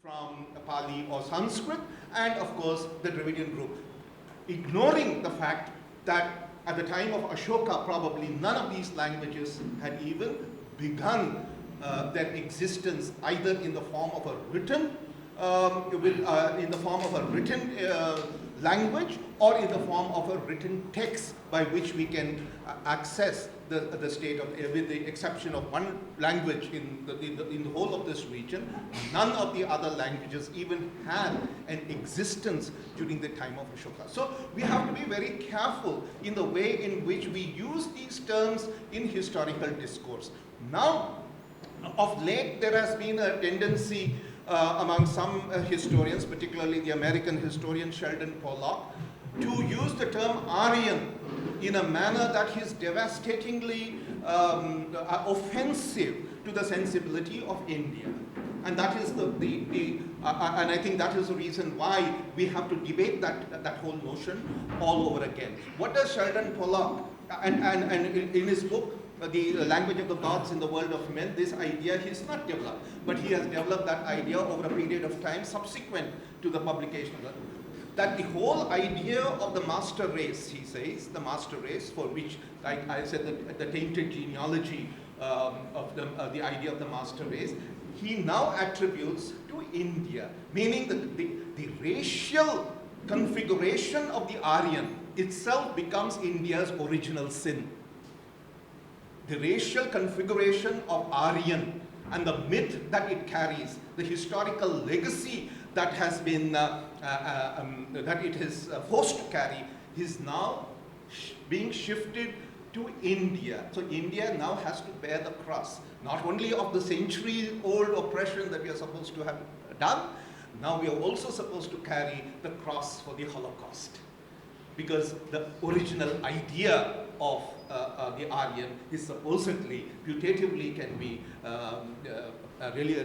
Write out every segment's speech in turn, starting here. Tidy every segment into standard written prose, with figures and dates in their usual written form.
from Pali or Sanskrit, and of course the Dravidian group, ignoring the fact that at the time of Ashoka probably none of these languages had even begun their existence either in the form of a written language or in the form of a written text by which we can access the state of, with the exception of one language in the whole of this region, none of the other languages even had an existence during the time of Ashoka. So we have to be very careful in the way in which we use these terms in historical discourse. Now, of late, there has been a tendency among some historians, particularly the American historian Sheldon Pollock, to use the term Aryan in a manner that is devastatingly offensive to the sensibility of India. And that is and I think that is the reason why we have to debate that whole notion all over again. What does Sheldon Pollock, and in his book, The Language of the Gods in the World of Men, this idea he has not developed, but he has developed that idea over a period of time subsequent to the publication of that the whole idea of the master race, he says, the master race, for which, like I said, the tainted genealogy of the idea of the master race, he now attributes to India, meaning the racial configuration of the Aryan itself becomes India's original sin. The racial configuration of Aryan and the myth that it carries, the historical legacy that has been that it is forced to carry, is now being shifted to India. So India now has to bear the cross, not only of the century-old oppression that we are supposed to have done, now we are also supposed to carry the cross for the Holocaust. Because the original idea of the Aryan is supposedly, putatively can be really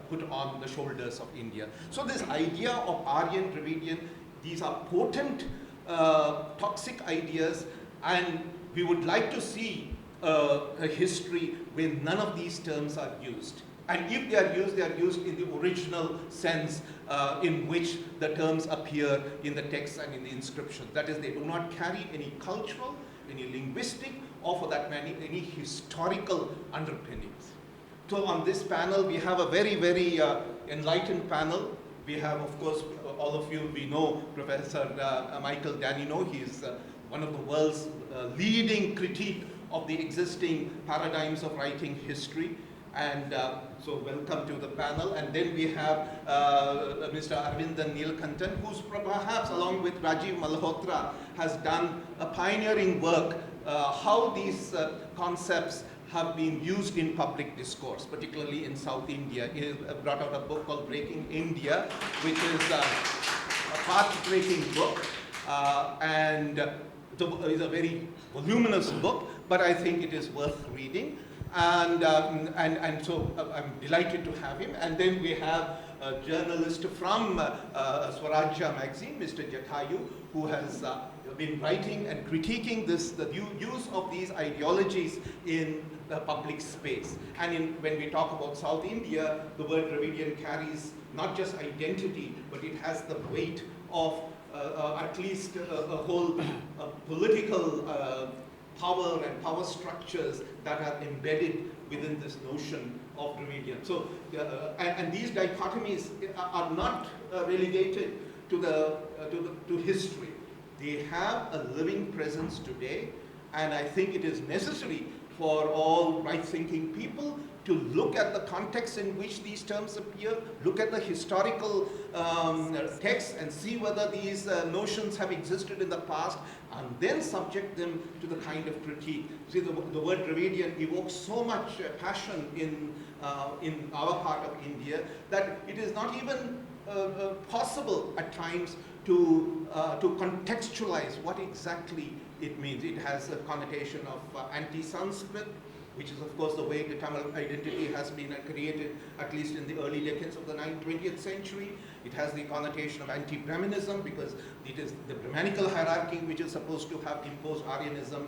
put on the shoulders of India. So this idea of Aryan, Dravidian, these are potent, toxic ideas, and we would like to see a history where none of these terms are used. And if they are used in the original sense in which the terms appear in the text and in the inscription. That is, they do not carry any cultural, any linguistic, or for that matter, any historical underpinnings. So on this panel, we have a very, very enlightened panel. We have, of course, all of you, we know Professor Michel Danino. He is one of the world's leading critique of the existing paradigms of writing history. And so welcome to the panel. And then we have Mr. Aravindan Neelakandan, who's perhaps along with Rajiv Malhotra has done a pioneering work how these concepts have been used in public discourse, particularly in South India. He brought out a book called Breaking India, which is a path-breaking book, and it's a very voluminous book, but I think it is worth reading. And so I'm delighted to have him. And then we have a journalist from Swarajya magazine, Mr. Jataayu, who has been writing and critiquing the use of these ideologies in the public space. And when we talk about South India, the word Dravidian carries not just identity, but it has the weight of at least a whole political power and power structures that are embedded within this notion of Dravidian. So, and these dichotomies are not relegated to history. They have a living presence today, and I think it is necessary for all right-thinking people to look at the context in which these terms appear, look at the historical text and see whether these notions have existed in the past, and then subject them to the kind of critique. See, the word Dravidian evokes so much passion in our part of India that it is not even possible at times to contextualize what exactly it means. It has a connotation of anti-Sanskrit, which is, of course, the way the Tamil identity has been created, at least in the early decades of the 20th century. It has the connotation of anti-Brahminism, because it is the Brahmanical hierarchy which is supposed to have imposed Aryanism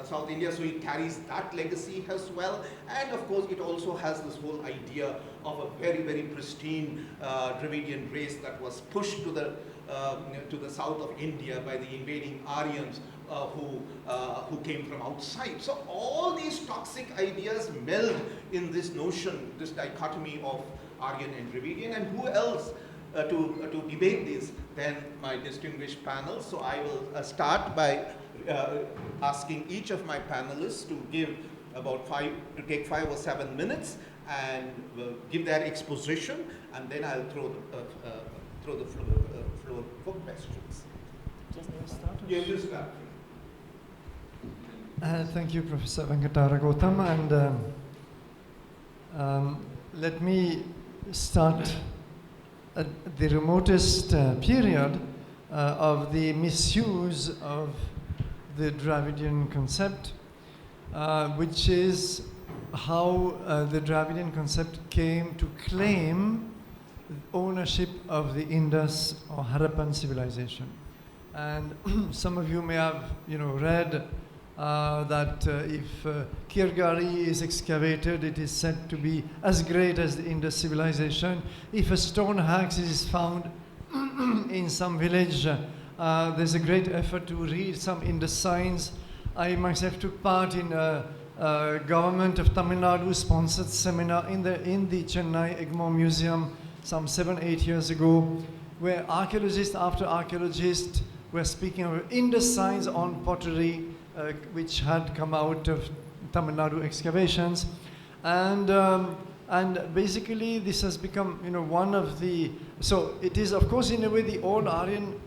South India, so it carries that legacy as well. And of course, it also has this whole idea of a very, very pristine Dravidian race that was pushed to the south of India by the invading Aryans who came from outside. So all these toxic ideas meld in this notion, this dichotomy of Aryan and Dravidian, and who else to debate this than my distinguished panel. So I will start by asking each of my panelists to give take 5 or 7 minutes and give their exposition, and then I'll throw the floor for questions. Yeah, you start. Thank you, Professor Venkata Raghottam, and let me start at the remotest period of the misuse of the Dravidian concept, which is how the Dravidian concept came to claim ownership of the Indus or Harappan civilization. And some of you may have, read that if Kirgari is excavated, it is said to be as great as the Indus civilization. If a stone axe is found in some village, there's a great effort to read some Indus signs. I myself took part in a government of Tamil Nadu sponsored seminar in the Chennai Egmore Museum some 7-8 years ago, where archaeologist after archaeologist were speaking of Indus signs on pottery, which had come out of Tamil Nadu excavations, and basically this has become one of the, so it is of course in a way the old Aryan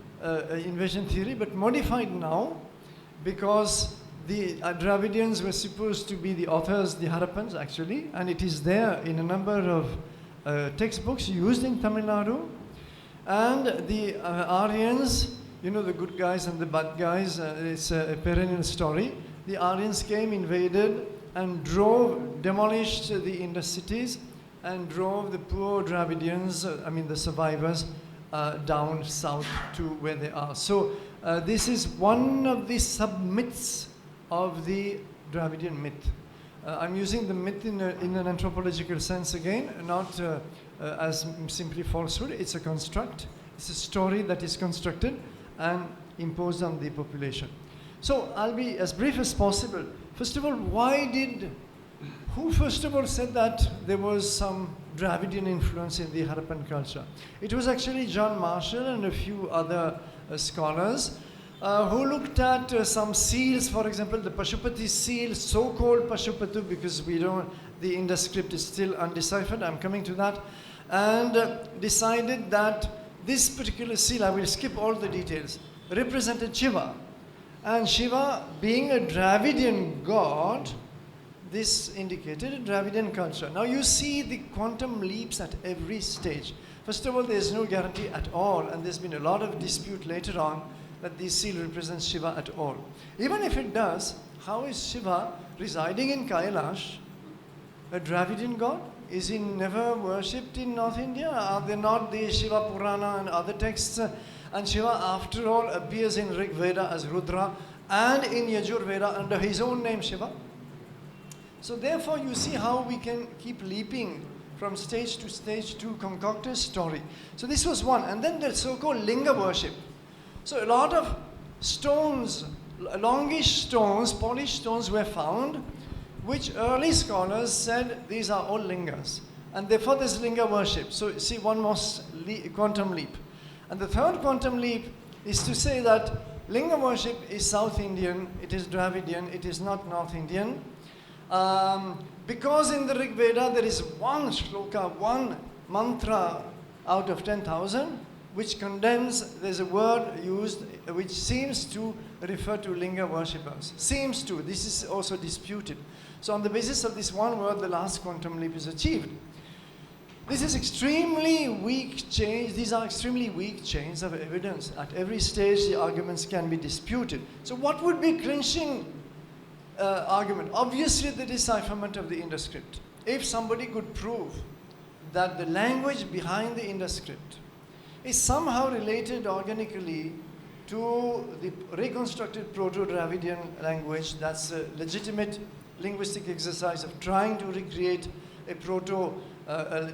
invasion theory, but modified now, because the Dravidians were supposed to be the authors, the Harappans actually, and it is there in a number of textbooks used in Tamil Nadu. And the Aryans, the good guys and the bad guys, it's a perennial story. The Aryans came, invaded, and demolished the Indus cities, and drove the poor Dravidians, the survivors, down south to where they are. So this is one of the sub-myths of the Dravidian myth. I'm using the myth in an anthropological sense again, not as simply falsehood. It's a construct. It's a story that is constructed and imposed on the population. So I'll be as brief as possible. First of all, who first of all said that there was some Dravidian influence in the Harappan culture? It was actually John Marshall and a few other scholars who looked at some seals, for example, the Pashupati seal, so-called Pashupatu, because the Indus script is still undeciphered, I'm coming to that, and decided that this particular seal, I will skip all the details, represented Shiva. And Shiva, being a Dravidian god, this indicated a Dravidian culture. Now you see the quantum leaps at every stage. First of all, there's no guarantee at all, and there's been a lot of dispute later on that this seal represents Shiva at all. Even if it does, how is Shiva residing in Kailash a Dravidian god? Is he never worshipped in North India? Are there not the Shiva Purana and other texts? And Shiva, after all, appears in Rig Veda as Rudra and in Yajur Veda under his own name Shiva. So therefore, you see how we can keep leaping from stage to concoct a story. So this was one. And then the so-called Linga worship. So a lot of stones, longish stones, polished stones were found, which early scholars said these are all lingas. And therefore there's linga worship. So see, one more quantum leap. And the third quantum leap is to say that linga worship is South Indian, it is Dravidian, it is not North Indian. Because in the Rig Veda there is one shloka, one mantra out of 10,000, which condemns, there's a word used which seems to refer to linga worshippers. Seems to, this is also disputed. So on the basis of this one word, the last quantum leap is achieved. This is extremely weak change. These are extremely weak chains of evidence. At every stage, the arguments can be disputed. So what would be clinching argument? Obviously, the decipherment of the Indus script. If somebody could prove that the language behind the Indus script is somehow related organically to the reconstructed Proto-Dravidian language. That's a legitimate linguistic exercise of trying to recreate a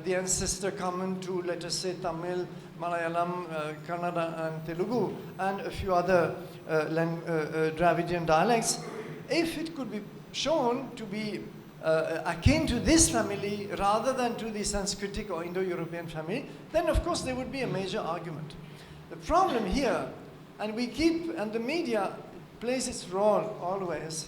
the ancestor common to, let us say, Tamil, Malayalam, Kannada, and Telugu, and a few other Dravidian dialects. If it could be shown to be akin to this family rather than to the Sanskritic or Indo-European family, then of course there would be a major argument. The problem here, and the media plays its role always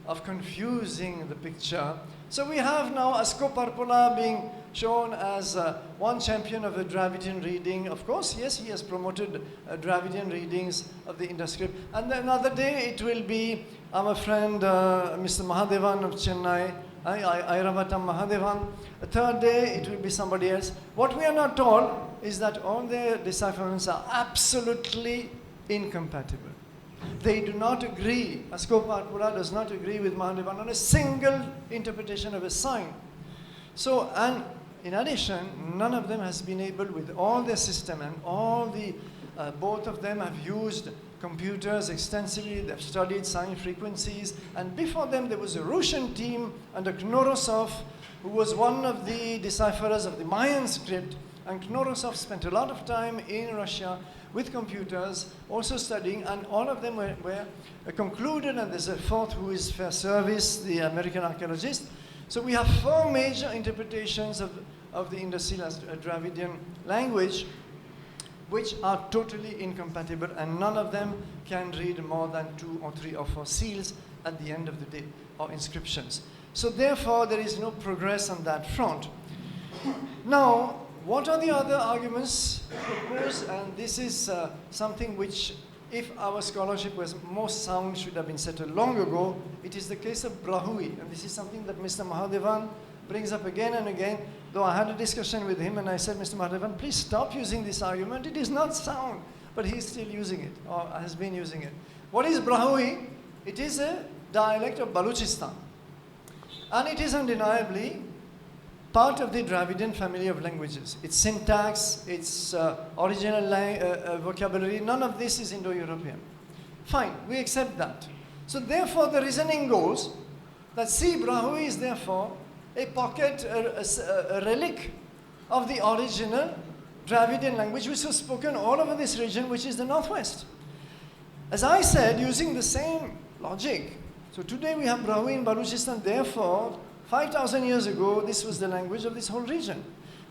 of confusing the picture. So we have now Asko Parpola being shown as one champion of the Dravidian reading. Of course, yes, he has promoted Dravidian readings of the Indus script. And then another day it will be our friend Mr. Mahadevan of Chennai, Aravindan Mahadevan. A third day it will be somebody else. What we are not told is that all their decipherments are absolutely incompatible. They do not agree, Asko Parpola does not agree with Mahadevan on a single interpretation of a sign. So, and in addition, none of them has been able, with all their system, and both of them have used computers extensively, they've studied sign frequencies, and before them there was a Russian team under Knorosov, who was one of the decipherers of the Mayan script, and Knorosov spent a lot of time in Russia with computers, also studying, and all of them were concluded, and there's a fourth who is Fair Service, the American archaeologist. So we have four major interpretations of the Indo-Silas Dravidian language, which are totally incompatible, and none of them can read more than 2 or 3 or 4 seals at the end of the day, or inscriptions. So therefore, there is no progress on that front. Now, what are the other arguments proposed? And this is something which, if our scholarship was more sound, should have been settled long ago. It is the case of Brahui. And this is something that Mr. Mahadevan brings up again and again, though I had a discussion with him and I said, Mr. Mahadevan, please stop using this argument. It is not sound. But he's still using it, or has been using it. What is Brahui? It is a dialect of Baluchistan. And it is undeniably part of the Dravidian family of languages. Its syntax, its original vocabulary, none of this is Indo-European. Fine, we accept that. So therefore the reasoning goes that Brahui is therefore a pocket, a relic of the original Dravidian language which was spoken all over this region, which is the Northwest. As I said, using the same logic, so today we have Brahui in Baluchistan, therefore 5,000 years ago, this was the language of this whole region.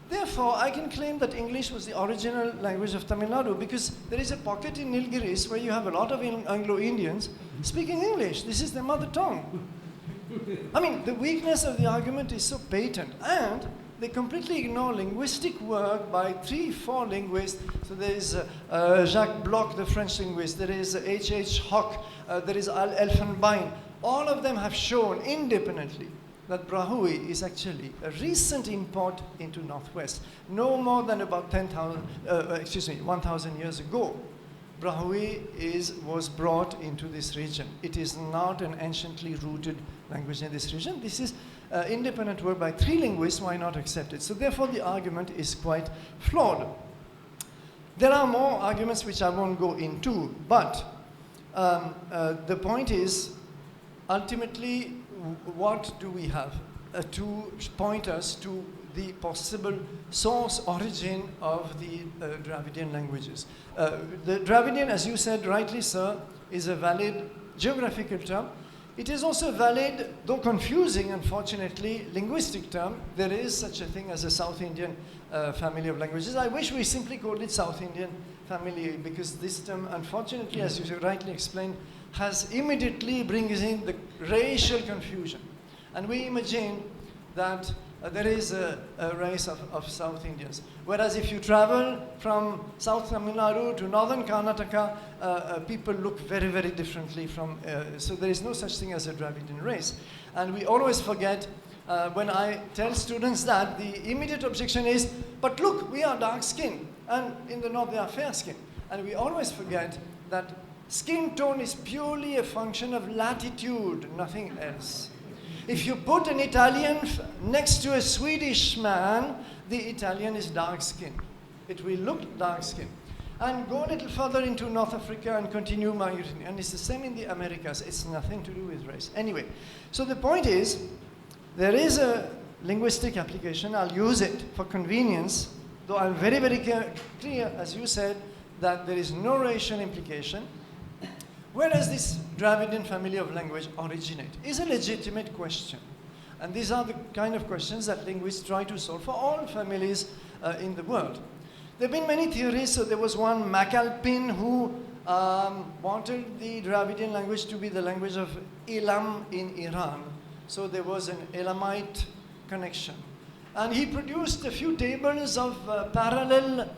Therefore, I can claim that English was the original language of Tamil Nadu, because there is a pocket in Nilgiris where you have a lot of Anglo-Indians speaking English. This is their mother tongue. I mean, the weakness of the argument is so patent, and they completely ignore linguistic work by 3-4 linguists. So there is Jacques Bloch, the French linguist, there is H.H. Hock, there is Elfenbein. All of them have shown independently that Brahui is actually a recent import into Northwest. No more than about 1,000 years ago, Brahui was brought into this region. It is not an anciently rooted language in this region. This is independent work by 3 linguists. Why not accept it? So therefore, the argument is quite flawed. There are more arguments which I won't go into, but the point is, ultimately, what do we have to point us to the possible source origin of the Dravidian languages? The Dravidian, as you said rightly, sir, is a valid geographical term. It is also valid, though confusing, unfortunately, linguistic term. There is such a thing as a South Indian family of languages. I wish we simply called it South Indian family, because this term, unfortunately, as you rightly explained, has immediately brings in the racial confusion. And we imagine that there is a race of South Indians. Whereas if you travel from South Tamil Nadu to northern Karnataka, people look very, very differently from, so there is no such thing as a Dravidian race. And we always forget, when I tell students that, the immediate objection is, but look, we are dark skinned, and in the north they are fair skinned. And we always forget that skin tone is purely a function of latitude, nothing else. If you put an Italian next to a Swedish man, the Italian is dark skinned. It will look dark skinned. and go a little further into North Africa and continue migrating. And it's the same in the Americas. It's nothing to do with race. Anyway, so the point is, there is a linguistic application. I'll use it for convenience, though I'm very, very clear, as you said, that there is no racial implication. Where does this Dravidian family of language originate? Is a legitimate question. And these are the kind of questions that linguists try to solve for all families in the world. There have been many theories. So there was one, MacAlpin, who wanted the Dravidian language to be the language of Elam in Iran. So there was an Elamite connection. And he produced a few tables of parallel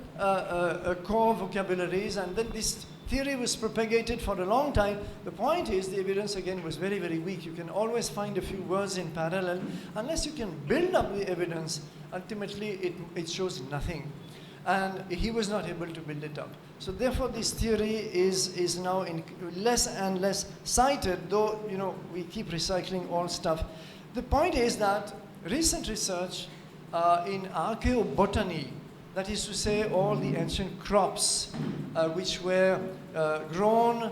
core vocabularies, and then this theory was propagated for a long time. The point is, the evidence again was very, very weak. You can always find a few words in parallel. Unless you can build up the evidence, ultimately it shows nothing. And he was not able to build it up. So therefore, this theory is now less and less cited, though we keep recycling all stuff. The point is that recent research in archaeobotany, that is to say all the ancient crops which were grown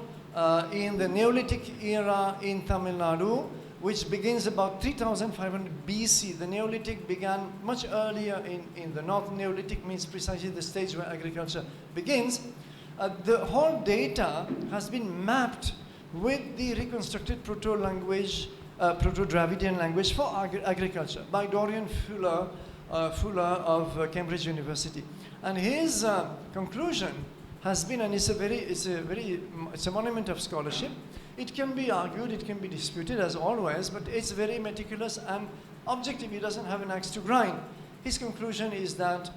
in the Neolithic era in Tamil Nadu, which begins about 3500 BC. The Neolithic began much earlier in the North. Neolithic means precisely the stage where agriculture begins. The whole data has been mapped with the reconstructed proto-language, Proto-Dravidian language for agriculture by Dorian Fuller of Cambridge University. And his conclusion has been, and it's a monument of scholarship. It can be argued, it can be disputed as always, but it's very meticulous and objective. He doesn't have an axe to grind. His conclusion is that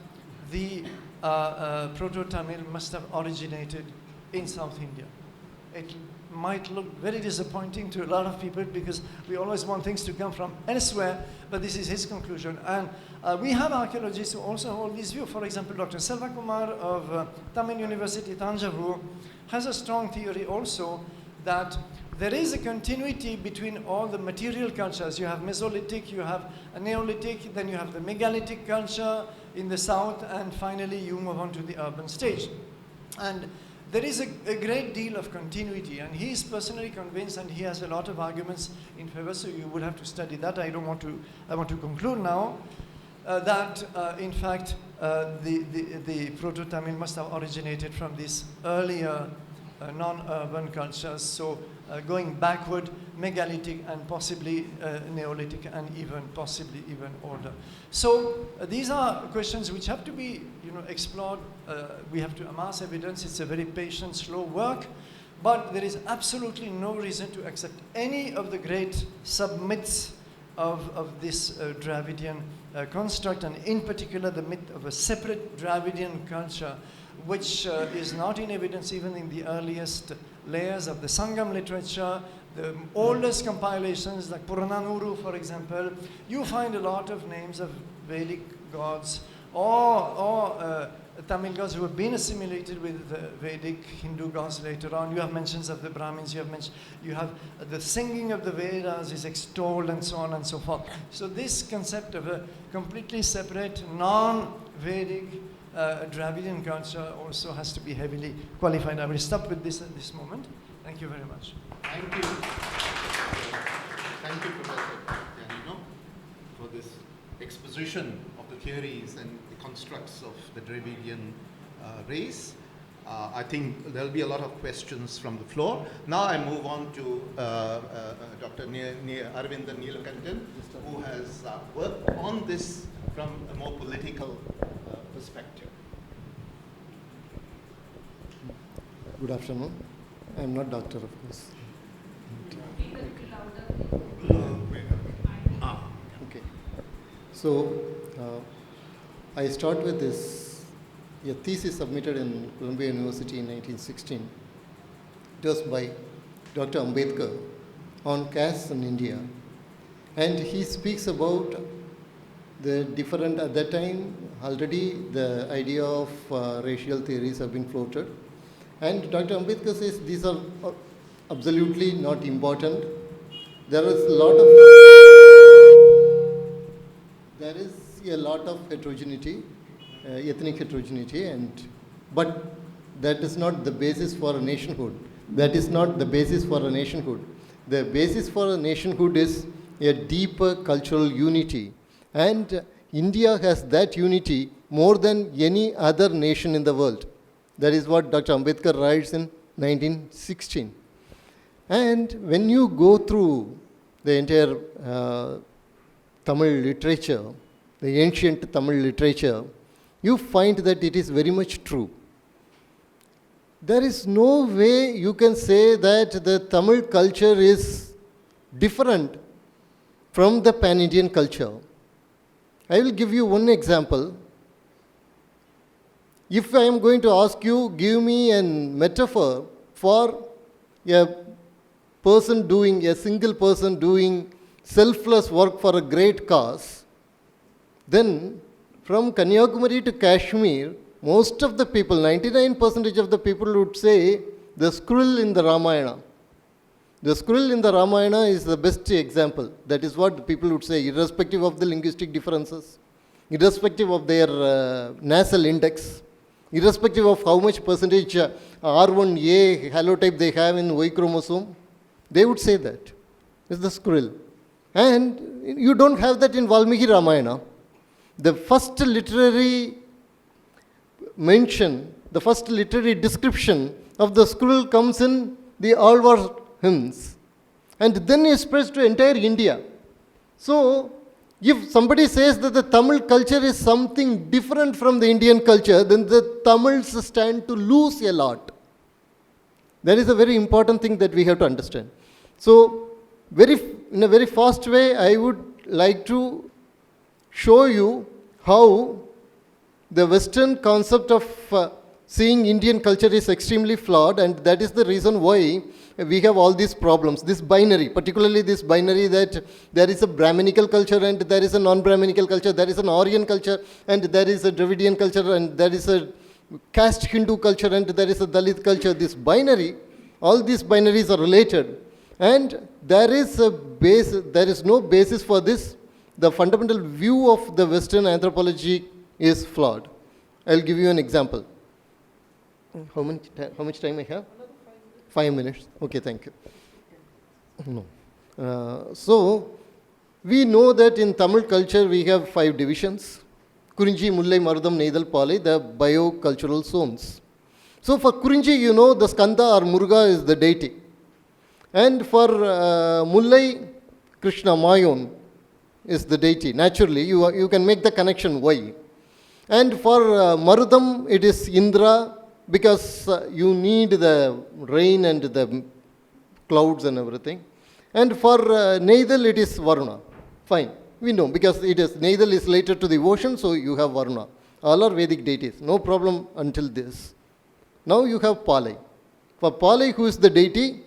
the Proto-Tamil must have originated in South India. It might look very disappointing to a lot of people because we always want things to come from elsewhere, but this is his conclusion. And we have archaeologists who also hold this view. For example, Dr. Selva Kumar of Tamil University, Tanjavur, has a strong theory also that there is a continuity between all the material cultures. You have Mesolithic, you have a Neolithic, then you have the megalithic culture in the south, and finally you move on to the urban stage. And there is a great deal of continuity, and he is personally convinced, and he has a lot of arguments in favor, so you would have to study that. I want to conclude now that in fact the Proto-Tamil must have originated from these earlier non-urban cultures, so going backward, megalithic and possibly Neolithic, and possibly even older. So these are questions which have to be explored. We have to amass evidence. It's a very patient, slow work, but there is absolutely no reason to accept any of the great submyths of this Dravidian construct, and in particular the myth of a separate Dravidian culture, which is not in evidence even in the earliest layers of the Sangam literature. The oldest compilations, like Purananuru, for example, you find a lot of names of Vedic gods or Tamil gods who have been assimilated with Vedic Hindu gods later on. You have mentions of the Brahmins, you have the singing of the Vedas is extolled, and so on and so forth. So this concept of a completely separate, non-Vedic Dravidian culture also has to be heavily qualified. I will stop with this at this moment. Thank you very much. Thank you. Thank you, Professor Danino, for this exposition of the theories and the constructs of the Dravidian race. I think there'll be a lot of questions from the floor. Now I move on to Dr. Aravindan Neelakandan, who has worked on this from a more political perspective. Good afternoon. I am not doctor, of course. Okay. So I start with this, a thesis submitted in Columbia University in 1916. It was by Dr. Ambedkar on caste in India. And he speaks about the different, at that time, already the idea of racial theories have been floated. And Dr. Ambedkar says these are absolutely not important. There is a lot of heterogeneity, ethnic heterogeneity, but that is not the basis for a nationhood. That is not the basis for a nationhood. The basis for a nationhood is a deeper cultural unity. And India has that unity more than any other nation in the world. That is what Dr. Ambedkar writes in 1916. And when you go through the entire Tamil literature, the ancient Tamil literature, you find that it is very much true. There is no way you can say that the Tamil culture is different from the pan-Indian culture. I will give you one example. If I am going to ask you, give me a metaphor for a single person doing selfless work for a great cause, then from Kanyakumari to Kashmir, most of the people, 99% of the people would say the squirrel in the Ramayana. The squirrel in the Ramayana is the best example. That is what people would say, irrespective of the linguistic differences, irrespective of their nasal index, irrespective of how much percentage R1A halotype they have in Y chromosome, they would say that. It's the squirrel. And you don't have that in Valmiki Ramayana. The first literary mention, the first literary description of the squirrel comes in the Alvar hymns. And then it spreads to entire India. So, if somebody says that the Tamil culture is something different from the Indian culture, then the Tamils stand to lose a lot. That is a very important thing that we have to understand. So, in a very fast way, I would like to show you how the Western concept of seeing Indian culture is extremely flawed, and that is the reason why we have all these problems. This binary, particularly this binary that there is a Brahminical culture and there is a non-Brahminical culture, there is an Aryan culture and there is a Dravidian culture and there is a caste Hindu culture and there is a Dalit culture. This binary, all these binaries are related, and there is no basis for this. The fundamental view of the Western anthropology is flawed. I'll give you an example. How much time I have? 5 minutes. Okay, thank you. No. So, we know that in Tamil culture we have 5 divisions. Kurinji, Mullai, Marudam, Neidal, Palai, the biocultural zones. So, for Kurinji, you know, the Skanda or Muruga is the deity. And for Mullai, Krishna, Mayon is the deity. Naturally, you can make the connection why. And for Marudam, it is Indra, because you need the rain and the clouds and everything. And for Neidal, it is Varuna. Fine, we know, because Neidal is related to the ocean, so you have Varuna. All are Vedic deities, no problem until this. Now you have Palai. For Palai, who is the deity?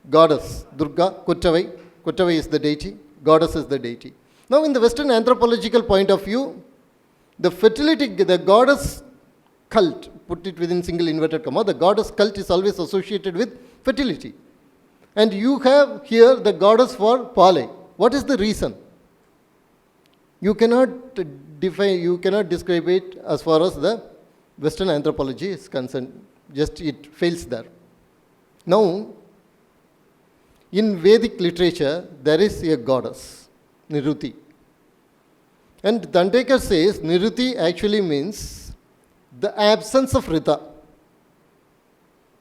Goddess, Durga, Kuttavai. Kuttavai is the deity, goddess is the deity. Now in the Western anthropological point of view, the fertility, the goddess cult, put it within single inverted comma, the goddess cult is always associated with fertility. And you have here the goddess for Palai. What is the reason? You cannot describe it as far as the Western anthropology is concerned. Just it fails there. Now, in Vedic literature, there is a goddess, Niruti. And Dandekar says Niruti actually means the absence of Rita.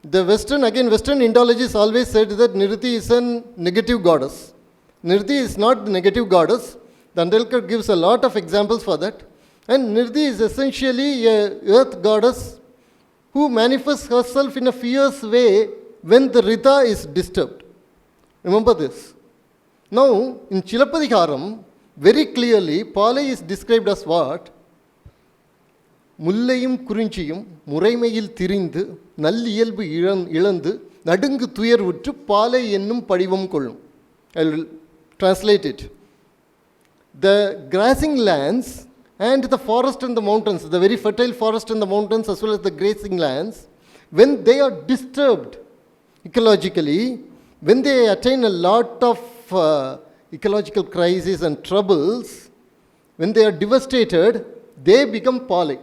The Western Indologists always said that Niruti is a negative goddess. Niruti is not the negative goddess. Dandekar gives a lot of examples for that. And Niruti is essentially a earth goddess who manifests herself in a fierce way when the Rita is disturbed. Remember this. Now, in Chilapadikaram, very clearly, Palai is described as what? Mullayum Kurinchiyum, Muraimayil Tirindu, Nalliyelbu Ilandu, Nadungu Tuyar Vuttu, Palai Ennum Padivam Kollum. I will translate it. The grazing lands and the forest and the mountains, the very fertile forest and the mountains as well as the grazing lands, when they are disturbed ecologically, when they attain a lot of ecological crises and troubles, when they are devastated, they become Palai.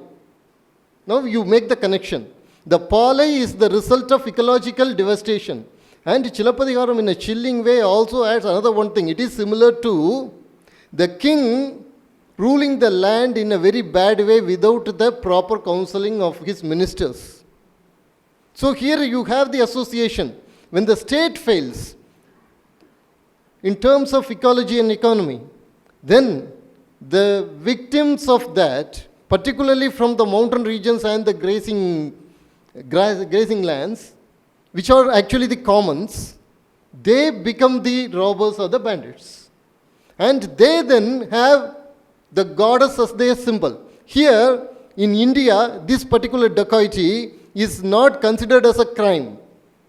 Now you make the connection. The Palai is the result of ecological devastation. And Chilapadikaram in a chilling way also adds another one thing. It is similar to the king ruling the land in a very bad way without the proper counseling of his ministers. So here you have the association. When the state fails in terms of ecology and economy, then the victims of that, particularly from the mountain regions and the grazing lands, which are actually the commons, they become the robbers or the bandits. And they then have the goddess as their symbol. Here in India, this particular dacoity is not considered as a crime.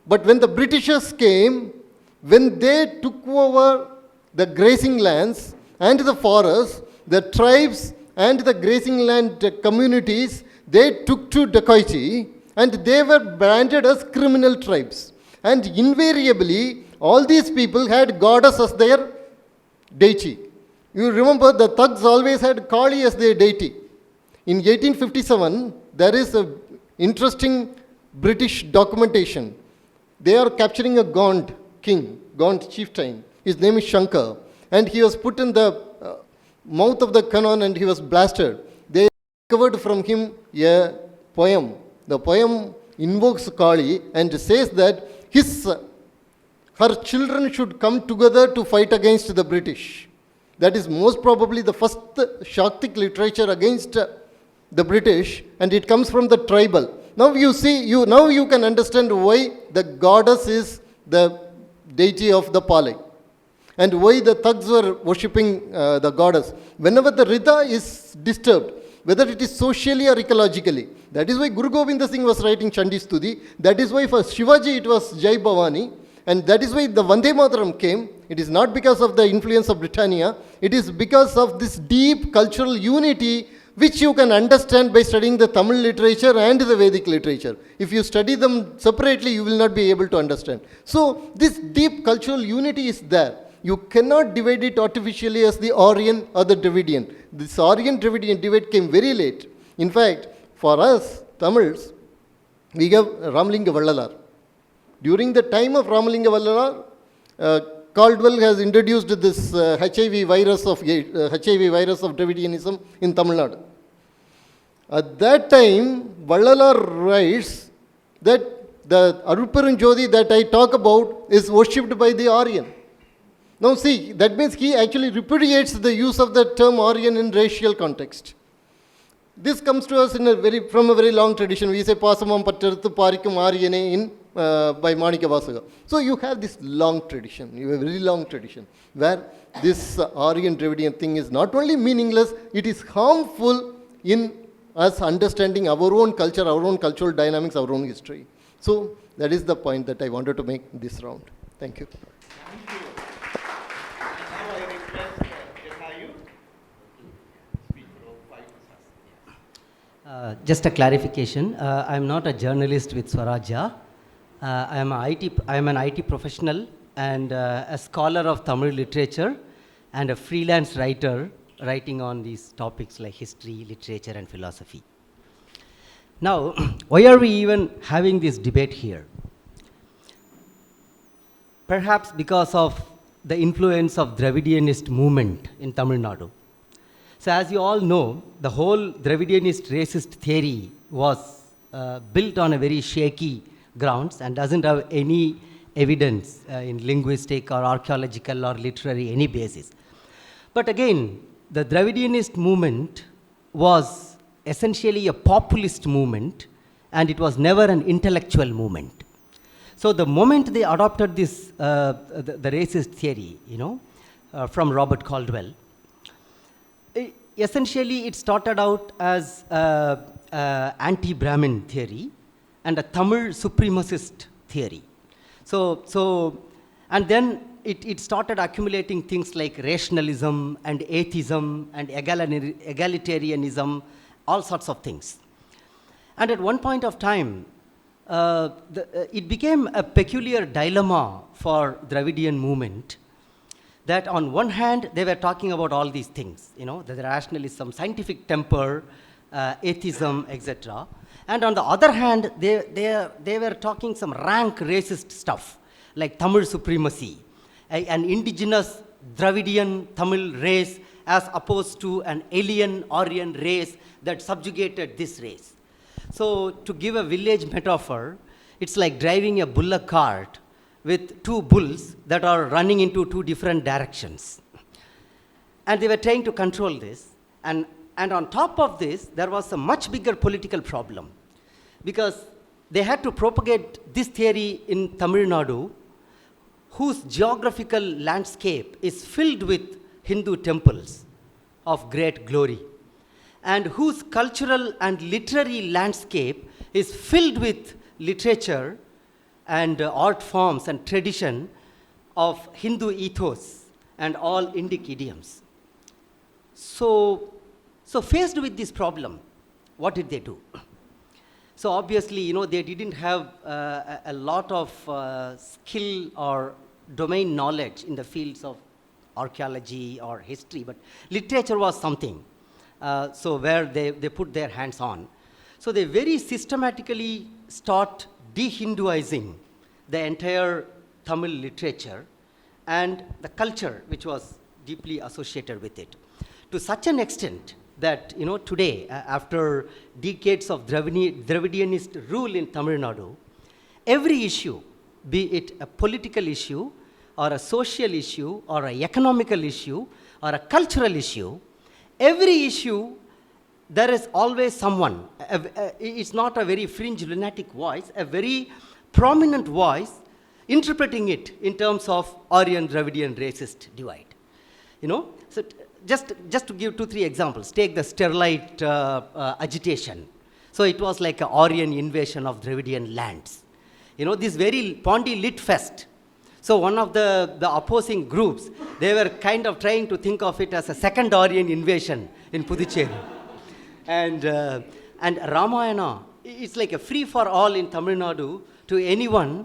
But when the Britishers came, when they took over the grazing lands and the forests, the tribes and the grazing land communities, they took to dacoity and they were branded as criminal tribes. And invariably, all these people had goddess as their deity. You remember the thugs always had Kali as their deity. In 1857, there is an interesting British documentation. They are capturing a Gond king, Gond chieftain. His name is Shankar. And he was put in the mouth of the cannon and he was blasted. They recovered from him a poem. The poem invokes Kali and says that her children should come together to fight against the British. That is most probably the first Shaktic literature against the British, and it comes from the tribal. Now now you can understand why the goddess is the deity of the Palai, and why the thugs were worshipping the goddess. Whenever the Rida is disturbed, whether it is socially or ecologically, that is why Guru Govinda Singh was writing Chandi Stuti. That is why for Shivaji it was Jai Bhavani. And that is why the Vande Mataram came. It is not because of the influence of Britannia. It is because of this deep cultural unity which you can understand by studying the Tamil literature and the Vedic literature. If you study them separately, you will not be able to understand. So this deep cultural unity is there. You cannot divide it artificially as the Aryan or the Dravidian. This Aryan-Dravidian divide came very late. In fact, for us, Tamils, we have Ramalinga Vallalar. During the time of Ramalinga Vallalar, Caldwell has introduced this HIV virus of Dravidianism in Tamil Nadu. At that time, Vallalar writes that the Aruperum that I talk about is worshipped by the Aryan. Now see, that means he actually repudiates the use of the term Aryan in racial context. This comes to us from a very long tradition. We say Pasamam Pattarthu Parikum Aryane by Manika Vasaga. So you have this long tradition, you have a very long tradition, where this Aryan Dravidian thing is not only meaningless, it is harmful in us understanding our own culture, our own cultural dynamics, our own history. So that is the point that I wanted to make this round. Thank you. Thank you. Now I request Jataayu to speak for 5 minutes. Just a clarification. I am not a journalist with Swarajya. I am an IT professional and a scholar of Tamil literature and a freelance writer writing on these topics like history, literature and philosophy. Now, why are we even having this debate here? Perhaps because of the influence of Dravidianist movement in Tamil Nadu. So as you all know, the whole Dravidianist racist theory was built on a very shaky grounds and doesn't have any evidence in linguistic or archaeological or literary any basis. But again, the Dravidianist movement was essentially a populist movement and it was never an intellectual movement. So the moment they adopted this, the racist theory, from Robert Caldwell, essentially it started out as anti-Brahmin theory and a Tamil supremacist theory. And then it started accumulating things like rationalism and atheism and egalitarianism, all sorts of things. And at one point of time, it became a peculiar dilemma for Dravidian movement that on one hand, they were talking about all these things, the rationalism, scientific temper, atheism, etc. And on the other hand, they were talking some rank racist stuff, like Tamil supremacy, an indigenous Dravidian Tamil race as opposed to an alien Aryan race that subjugated this race. So to give a village metaphor, it's like driving a bullock cart with two bulls that are running into two different directions. And they were trying to control this. And on top of this, there was a much bigger political problem, because they had to propagate this theory in Tamil Nadu, whose geographical landscape is filled with Hindu temples of great glory, and whose cultural and literary landscape is filled with literature and art forms and tradition of Hindu ethos and all Indic idioms. So faced with this problem, what did they do? So obviously, they didn't have a lot of skill or domain knowledge in the fields of archaeology or history, but literature was something. So where they put their hands on. So they very systematically start de-Hinduizing the entire Tamil literature and the culture which was deeply associated with it, to such an extent that today, after decades of Dravidianist rule in Tamil Nadu, every issue, be it a political issue or a social issue or an economical issue or a cultural issue, every issue there is always someone, it's not a very fringe lunatic voice, a very prominent voice interpreting it in terms of Aryan Dravidian racist divide. So just to give 2-3 examples, take the Sterlite agitation. So it was like an Aryan invasion of Dravidian lands. This very Pondi Lit Fest. So one of the opposing groups, they were kind of trying to think of it as a second Aryan invasion in Puducherry. And Ramayana, it's like a free for all in Tamil Nadu. To anyone,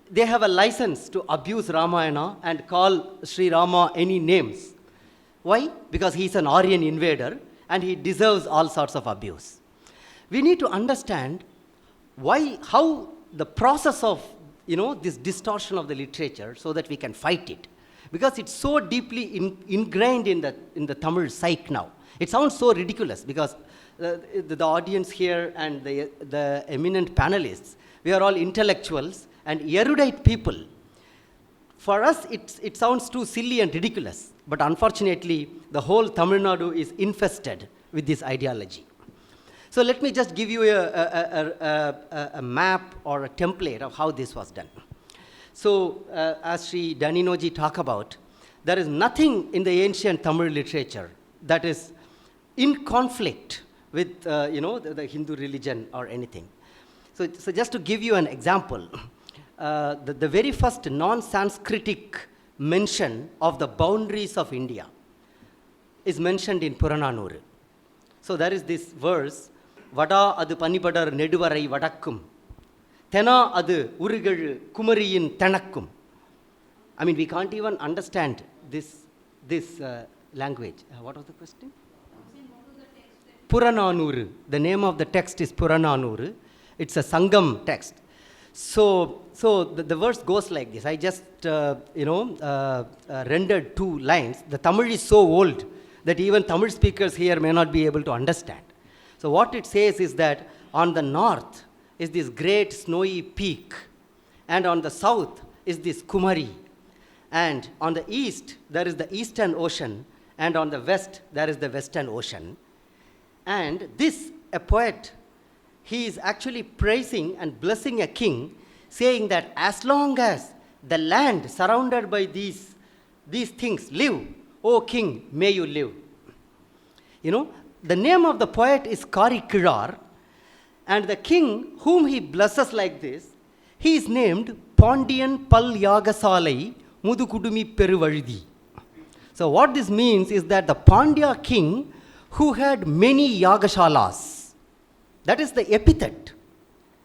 they have a license to abuse Ramayana and call Sri Rama any names. Why? Because he's an Aryan invader and he deserves all sorts of abuse. We need to understand how the process of this distortion of the literature, so that we can fight it, because it's so deeply ingrained in the Tamil psyche now. It sounds so ridiculous because the audience here and the eminent panelists, we are all intellectuals and erudite people. For us, it sounds too silly and ridiculous, but unfortunately, the whole Tamil Nadu is infested with this ideology. So let me just give you a map or a template of how this was done. So as Sri Daninoji talked about, there is nothing in the ancient Tamil literature that is in conflict with the Hindu religion or anything. So just to give you an example, the very first non-Sanskritic mention of the boundaries of India is mentioned in Purananuru. So there is this verse, Vada adu panipadar neduvarai vadakkum, Tena adu urigelu kumariyin tanakkum. I mean, we can't even understand this language. What was the question? Purananuru. The name of the text is Purananuru. It's a Sangam text. So the verse goes like this. I just rendered 2 lines. The Tamil is so old that even Tamil speakers here may not be able to understand. So what it says is that on the north is this great snowy peak, and on the south is this Kumari, and on the east there is the Eastern Ocean, and on the west there is the Western Ocean. And a poet, he is actually praising and blessing a king, saying that as long as the land surrounded by these things live, O king, may you live. The name of the poet is Kari Kirar, and the king whom he blesses like this, he is named Pondiyan Pal Yagasalai Mudukudumi Peruvazhidi. So what this means is that the Pandya king who had many Yagashalas, that is the epithet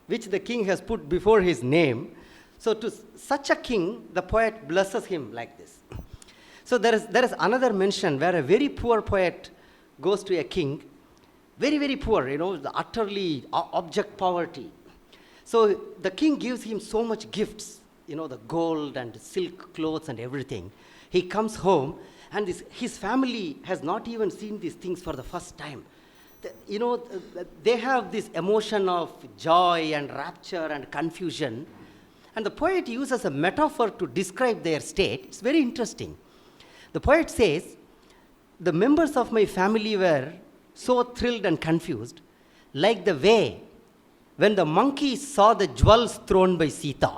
which the king has put before his name. So to such a king, the poet blesses him like this. So there is another mention where a very poor poet goes to a king very, very poor, the utterly abject poverty. So the king gives him so much gifts, the gold and silk clothes and everything. He comes home, and his family has not even seen these things for the first time. They have this emotion of joy and rapture and confusion. And the poet uses a metaphor to describe their state. It's very interesting. The poet says, the members of my family were so thrilled and confused, like the way when the monkey saw the jewels thrown by Sita.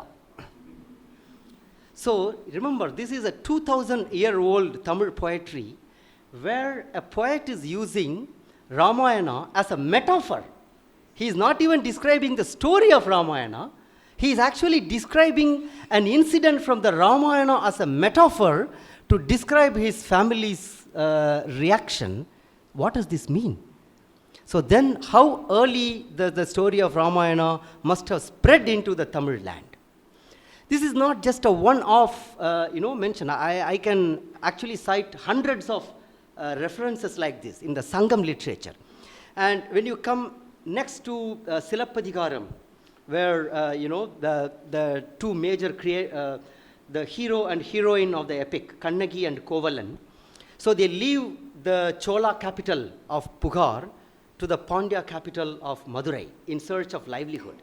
So remember, this is a 2,000-year-old Tamil poetry where a poet is using Ramayana as a metaphor. He is not even describing the story of Ramayana. He is actually describing an incident from the Ramayana as a metaphor to describe his family's reaction. What does this mean? So then how early the story of Ramayana must have spread into the Tamil land. This is not just a one-off mention. I can actually cite hundreds of references like this in the Sangam literature. And when you come next to Silappadigaram, where the two major the hero and heroine of the epic, Kannagi and Kovalan, so they leave the Chola capital of Pugar to the Pandya capital of Madurai in search of livelihood.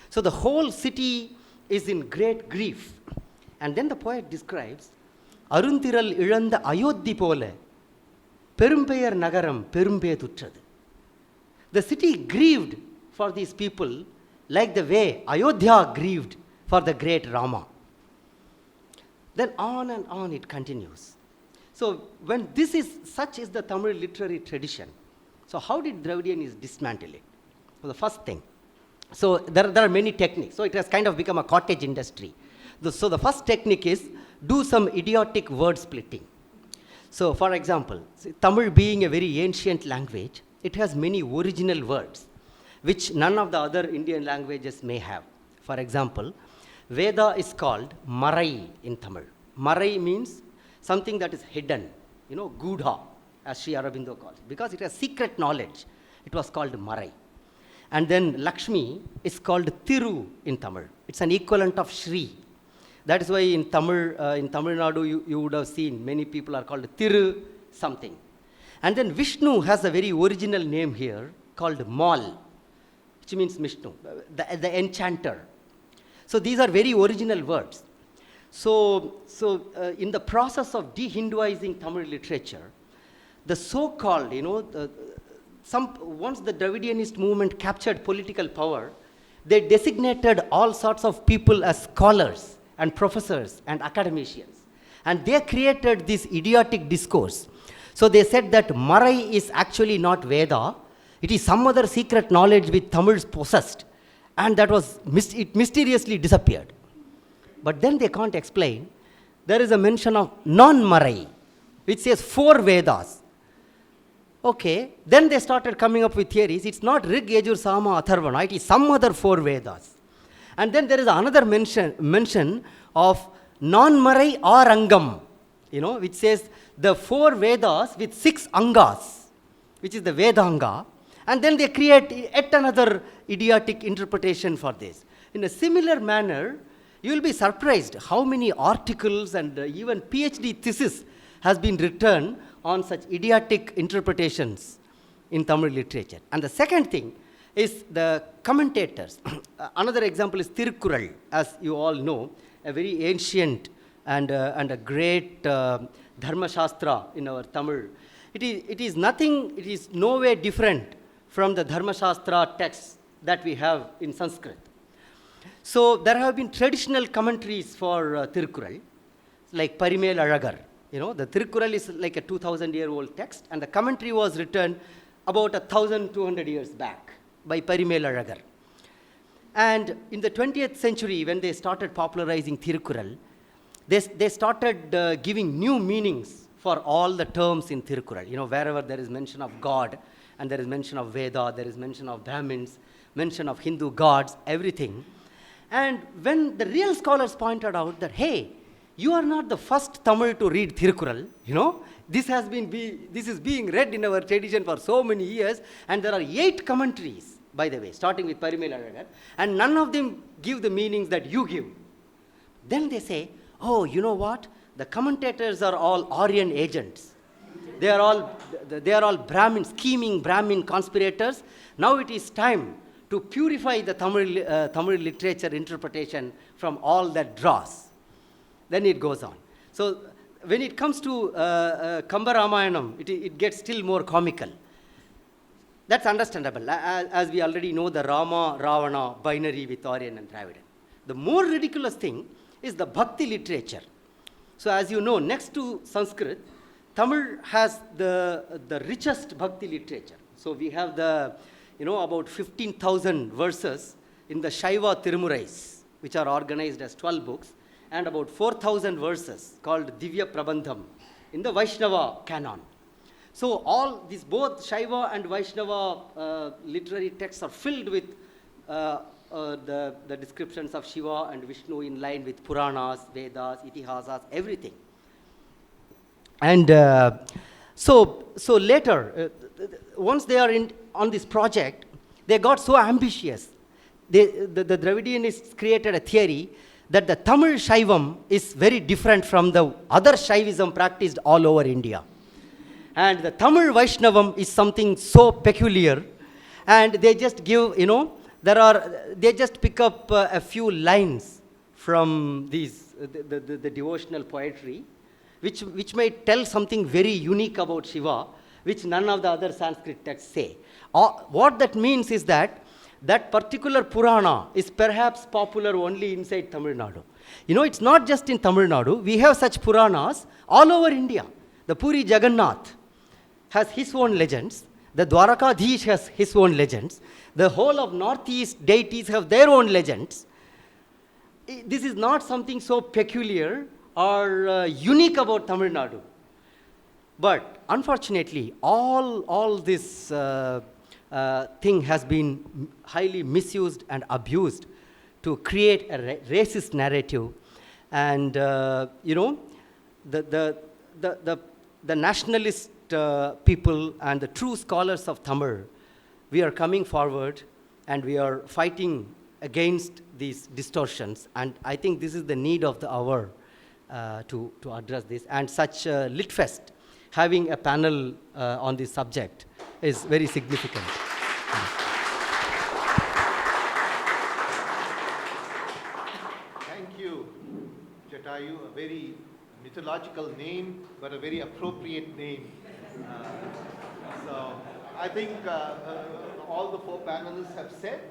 So the whole city is in great grief. And then the poet describes, Aruntiral ilanda ayodhi pole, perumpeyar nagaram perumpeyatutrathu. The city grieved for these people like the way Ayodhya grieved for the great Rama. Then on and on it continues. So when such is the Tamil literary tradition, so how did Dravidians dismantle it? So the first thing, so there are many techniques. So it has kind of become a cottage industry. So the first technique is do some idiotic word splitting. So for example, Tamil being a very ancient language, it has many original words which none of the other Indian languages may have. For example, Veda is called Marai in Tamil. Marai means something that is hidden, Gudha, as Sri Aravindo calls it. Because it has secret knowledge, it was called Marai. And then Lakshmi is called Thiru in Tamil. It's an equivalent of Shri. That is why in Tamil Nadu, you would have seen many people are called Thiru something. And then Vishnu has a very original name here called Mal, which means Vishnu, the enchanter. So these are very original words. So in the process of de-Hinduizing Tamil literature, the so-called, once the Dravidianist movement captured political power, they designated all sorts of people as scholars and professors and academicians. And they created this idiotic discourse. So they said that Marai is actually not Veda. It is some other secret knowledge which Tamils possessed. And it mysteriously disappeared. But then they can't explain. There is a mention of non-Marai, which says 4 Vedas. Okay, then they started coming up with theories. It's not Rig, Yajur, Sama, Atharvana. It is some other 4 Vedas. And then there is another mention of non-Marai or Angam, which says the 4 Vedas with 6 Angas, which is the Vedanga. And then they create yet another idiotic interpretation for this. In a similar manner, you will be surprised how many articles and even PhD thesis has been written on such idiotic interpretations in Tamil literature. And the second thing is the commentators. Another example is Tirukkural, as you all know, a very ancient and a great Dharma Shastra in our Tamil. It is no way different from the Dharma Shastra texts that we have in Sanskrit. So there have been traditional commentaries for Tirukkural, like Parimel Alagar. The Tirukkural is like a 2,000-year-old text, and the commentary was written about 1,200 years back by Parimel Alagar. And in the 20th century, when they started popularizing Tirukkural, they started giving new meanings for all the terms in Tirukkural. Wherever there is mention of God, and there is mention of Veda, there is mention of Brahmins, mention of Hindu gods, everything. And when the real scholars pointed out that, hey, you are not the first Tamil to read Thirukural, you know. This is being read in our tradition for so many years, and there are 8 commentaries, by the way, starting with Parimel Alagar, and none of them give the meanings that you give. Then they say, oh, you know what? The commentators are all Aryan agents. They are all Brahmin, scheming Brahmin conspirators. Now it is time to purify the Tamil literature interpretation from all that dross. Then it goes on. So when it comes to Kamba Ramayanam, it gets still more comical. That's understandable, as we already know the Rama, Ravana binary with Aryan and Dravidian. The more ridiculous thing is the Bhakti literature. So as you know, next to Sanskrit, Tamil has the richest Bhakti literature. So we have about 15,000 verses in the Shaiva Tirumurais, which are organized as 12 books, and about 4,000 verses called Divya Prabandham in the Vaishnava canon. So all these, both Shaiva and Vaishnava literary texts are filled with the descriptions of Shiva and Vishnu in line with Puranas, Vedas, Itihasas, everything. And so later, once they are on this project, they got so ambitious. The Dravidianists created a theory that the Tamil Shaivam is very different from the other Shaivism practiced all over India. And the Tamil Vaishnavam is something so peculiar, and they just give, they just pick up a few lines from these, the devotional poetry, which may tell something very unique about Shiva, which none of the other Sanskrit texts say. What that means is that particular Purana is perhaps popular only inside Tamil Nadu. It's not just in Tamil Nadu. We have such Puranas all over India. The Puri Jagannath has his own legends. The Dwarakadhish has his own legends. The whole of Northeast deities have their own legends. This is not something so peculiar or unique about Tamil Nadu. But unfortunately, all this thing has been highly misused and abused to create a racist narrative. And, the nationalist people and the true scholars of Tamil, we are coming forward and we are fighting against these distortions. And I think this is the need of the hour to address this. And such Litfest, having a panel on this subject, is very significant. Thank you, Jataayu. A very mythological name, but a very appropriate name. So I think all the 4 panelists have said,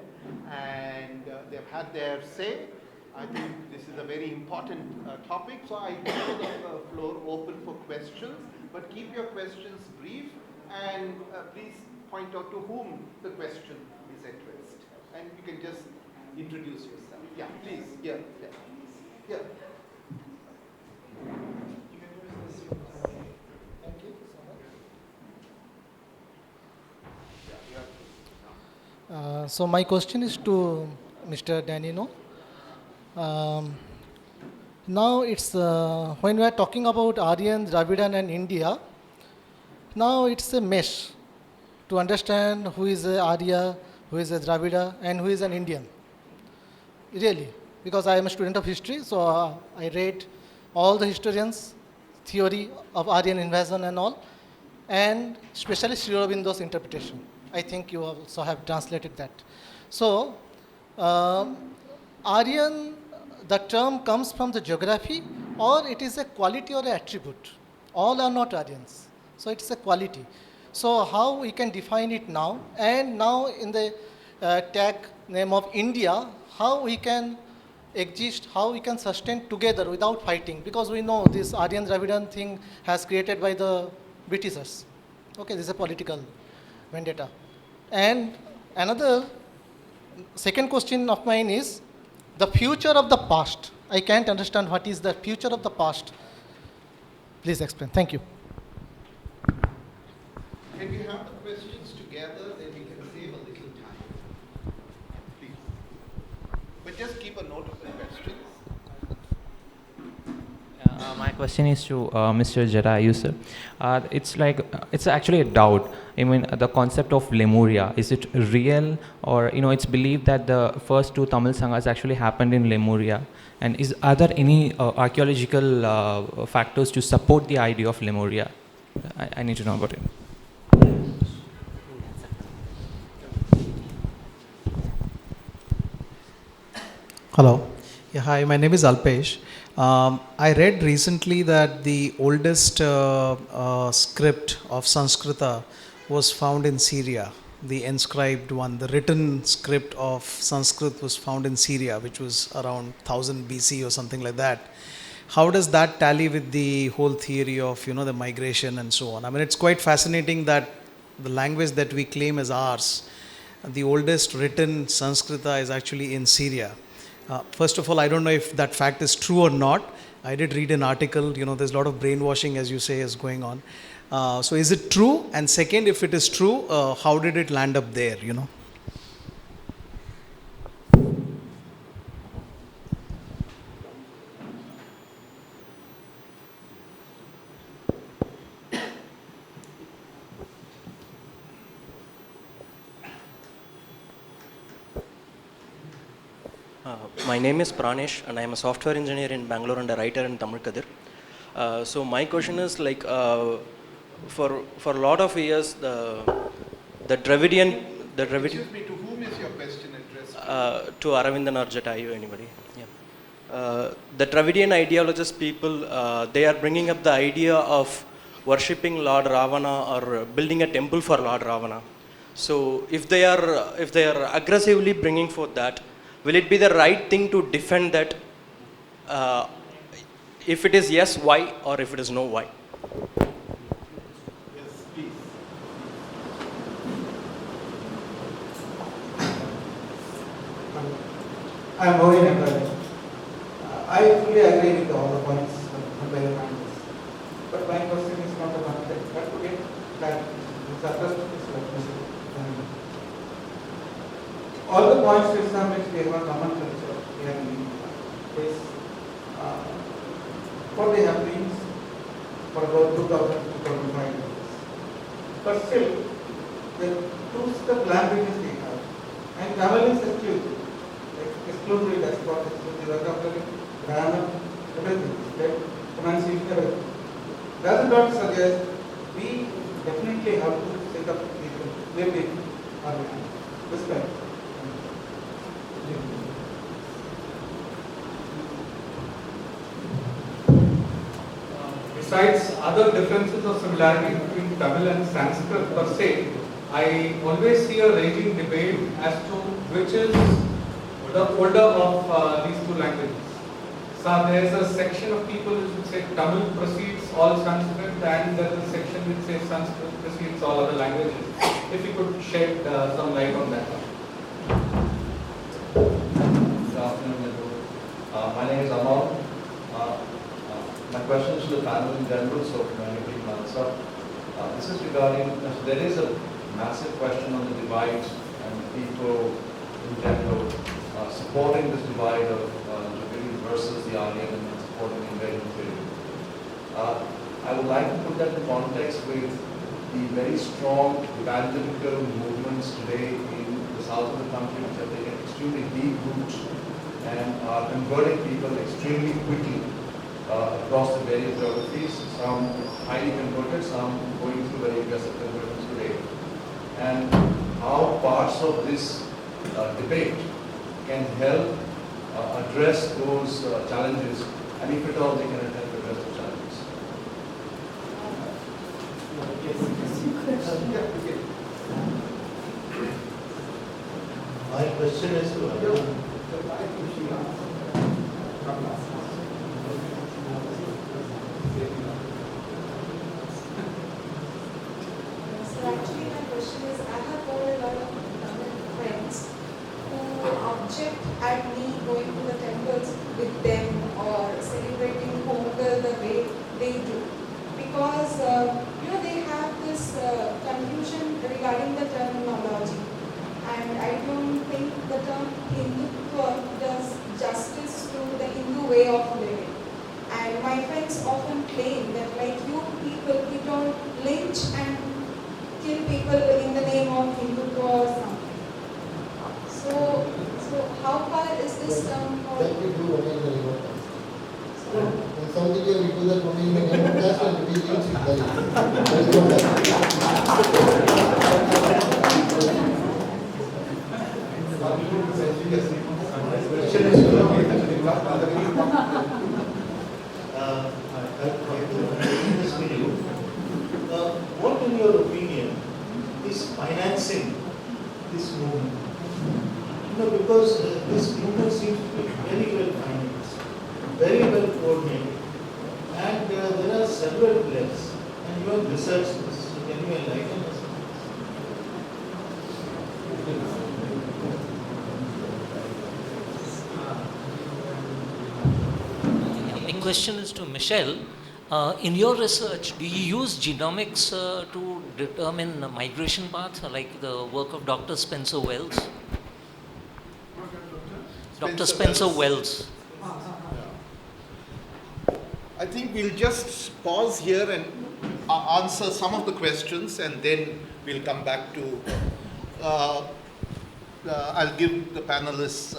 and they've had their say. I think this is a very important topic, so I leave the floor open for questions, but keep your questions brief, and please point out to whom the question is addressed. And you can just introduce yourself. Yeah, please. Yeah. So my question is to Mr. Danino. Now it's when we are talking about Aryan, Dravidian and India, now it's a mesh to understand who is a Arya, who is a Dravida and who is an Indian. Really, because I am a student of history, so I read all the historians' theory of Aryan invasion and all, and especially Sri Aurobindo's interpretation. I think you also have translated that. So, Aryan, the term comes from the geography, or it is a quality or an attribute. All are not Aryans. So it's a quality. So how we can define it now, and now in the tag name of India, how we can exist, how we can sustain together without fighting, because we know this Aryan Dravidian thing has created by the Britishers. Okay, this is a political vendetta. And another second question of mine is the future of the past. I can't understand what is the future of the past. Please explain. Thank you. Can we have the questions together, then we can save a little time. Please. But just keep a note of the questions. My question is to Mr. Jataayu, sir. It's actually a doubt. I mean, the concept of Lemuria, is it real, or it's believed that the first two Tamil sanghas actually happened in Lemuria? And are there any archaeological factors to support the idea of Lemuria? I need to know about it. Hello. Yeah, hi, my name is Alpesh. I read recently that the oldest script of Sanskrita was found in Syria. The inscribed one, the written script of Sanskrit was found in Syria, which was around 1000 BC or something like that. How does that tally with the whole theory of the migration and so on? I mean, it's quite fascinating that the language that we claim as ours, the oldest written Sanskrita is actually in Syria. First of all, I don't know if that fact is true or not. I did read an article, there's a lot of brainwashing, as you say, is going on. So is it true? And second, if it is true, how did it land up there, My name is Pranesh, and I am a software engineer in Bangalore and a writer in Tamil Kadir. So my question is for a lot of years the Dravidian. Excuse me, to whom is your question addressed? To Aravindan or Jataayu, anybody. Yeah. The Dravidian ideologist people, they are bringing up the idea of worshipping Lord Ravana or building a temple for Lord Ravana. So if they are aggressively bringing forth that, will it be the right thing to defend that? If it is yes, why? Or if it is no, why? Yes, please. I am Mohin Emperor. I fully agree with all the points by the panelists. But my question is not about that. But to get that, all the points to establish we have a common culture here in India is what they have been for about 2000 to 2005 years. But still, the two-step languages they have, and Tamil is exclusively that's what is the vocabulary, grammar, everything, right? Pronunciation, everything. Does not suggest we definitely have to set up people live in Arabic. This kind. Besides other differences or similarities between Tamil and Sanskrit per se, I always see a raging debate as to which is the older of these two languages. So there is a section of people who would say Tamil precedes all Sanskrit, and there is a section which says Sanskrit precedes all other languages. If you could shed some light on that one. Good afternoon, my name is Amal. My question is to the panel in general, so anybody can answer. This is regarding, there is a massive question on the divide and people in general supporting this divide of Dravidian versus the Aryan and supporting the invasion theory. I would like to put that in context with the very strong evangelical movements today in the south of the country, which have taken extremely deep roots and are converting people extremely quickly across the various geographies, some highly converted, some going through very aggressive conversions today. And how parts of this debate can help address those challenges, and if at all they can help address the challenges. My question is to So actually my question is, I have got a lot of Tamil friends who object at me going to the temples with them or celebrating Pongal the way they do. Because, they have this confusion regarding the terminology. And I don't think the term Hindutva does justice to the Hindu way of living. And my my friends often claim that like you people, you don't lynch and kill people in the name of Hindutva or something. So how far is this term called? That we do only in the name of caste. In South India, we do that only in the name of caste and we lynch in Dalits. There is no what, in your opinion, is financing this movement? Because this movement seems to be very well financed, very well coordinated, and there are several players, and you have researched this. So can you enlighten us? My question is to Michel. In your research, do you use genomics to determine the migration path, like the work of Dr. Spencer Wells? Dr. Spencer Wells. I think we'll just pause here and answer some of the questions, and then we'll come back to. I'll give the panelists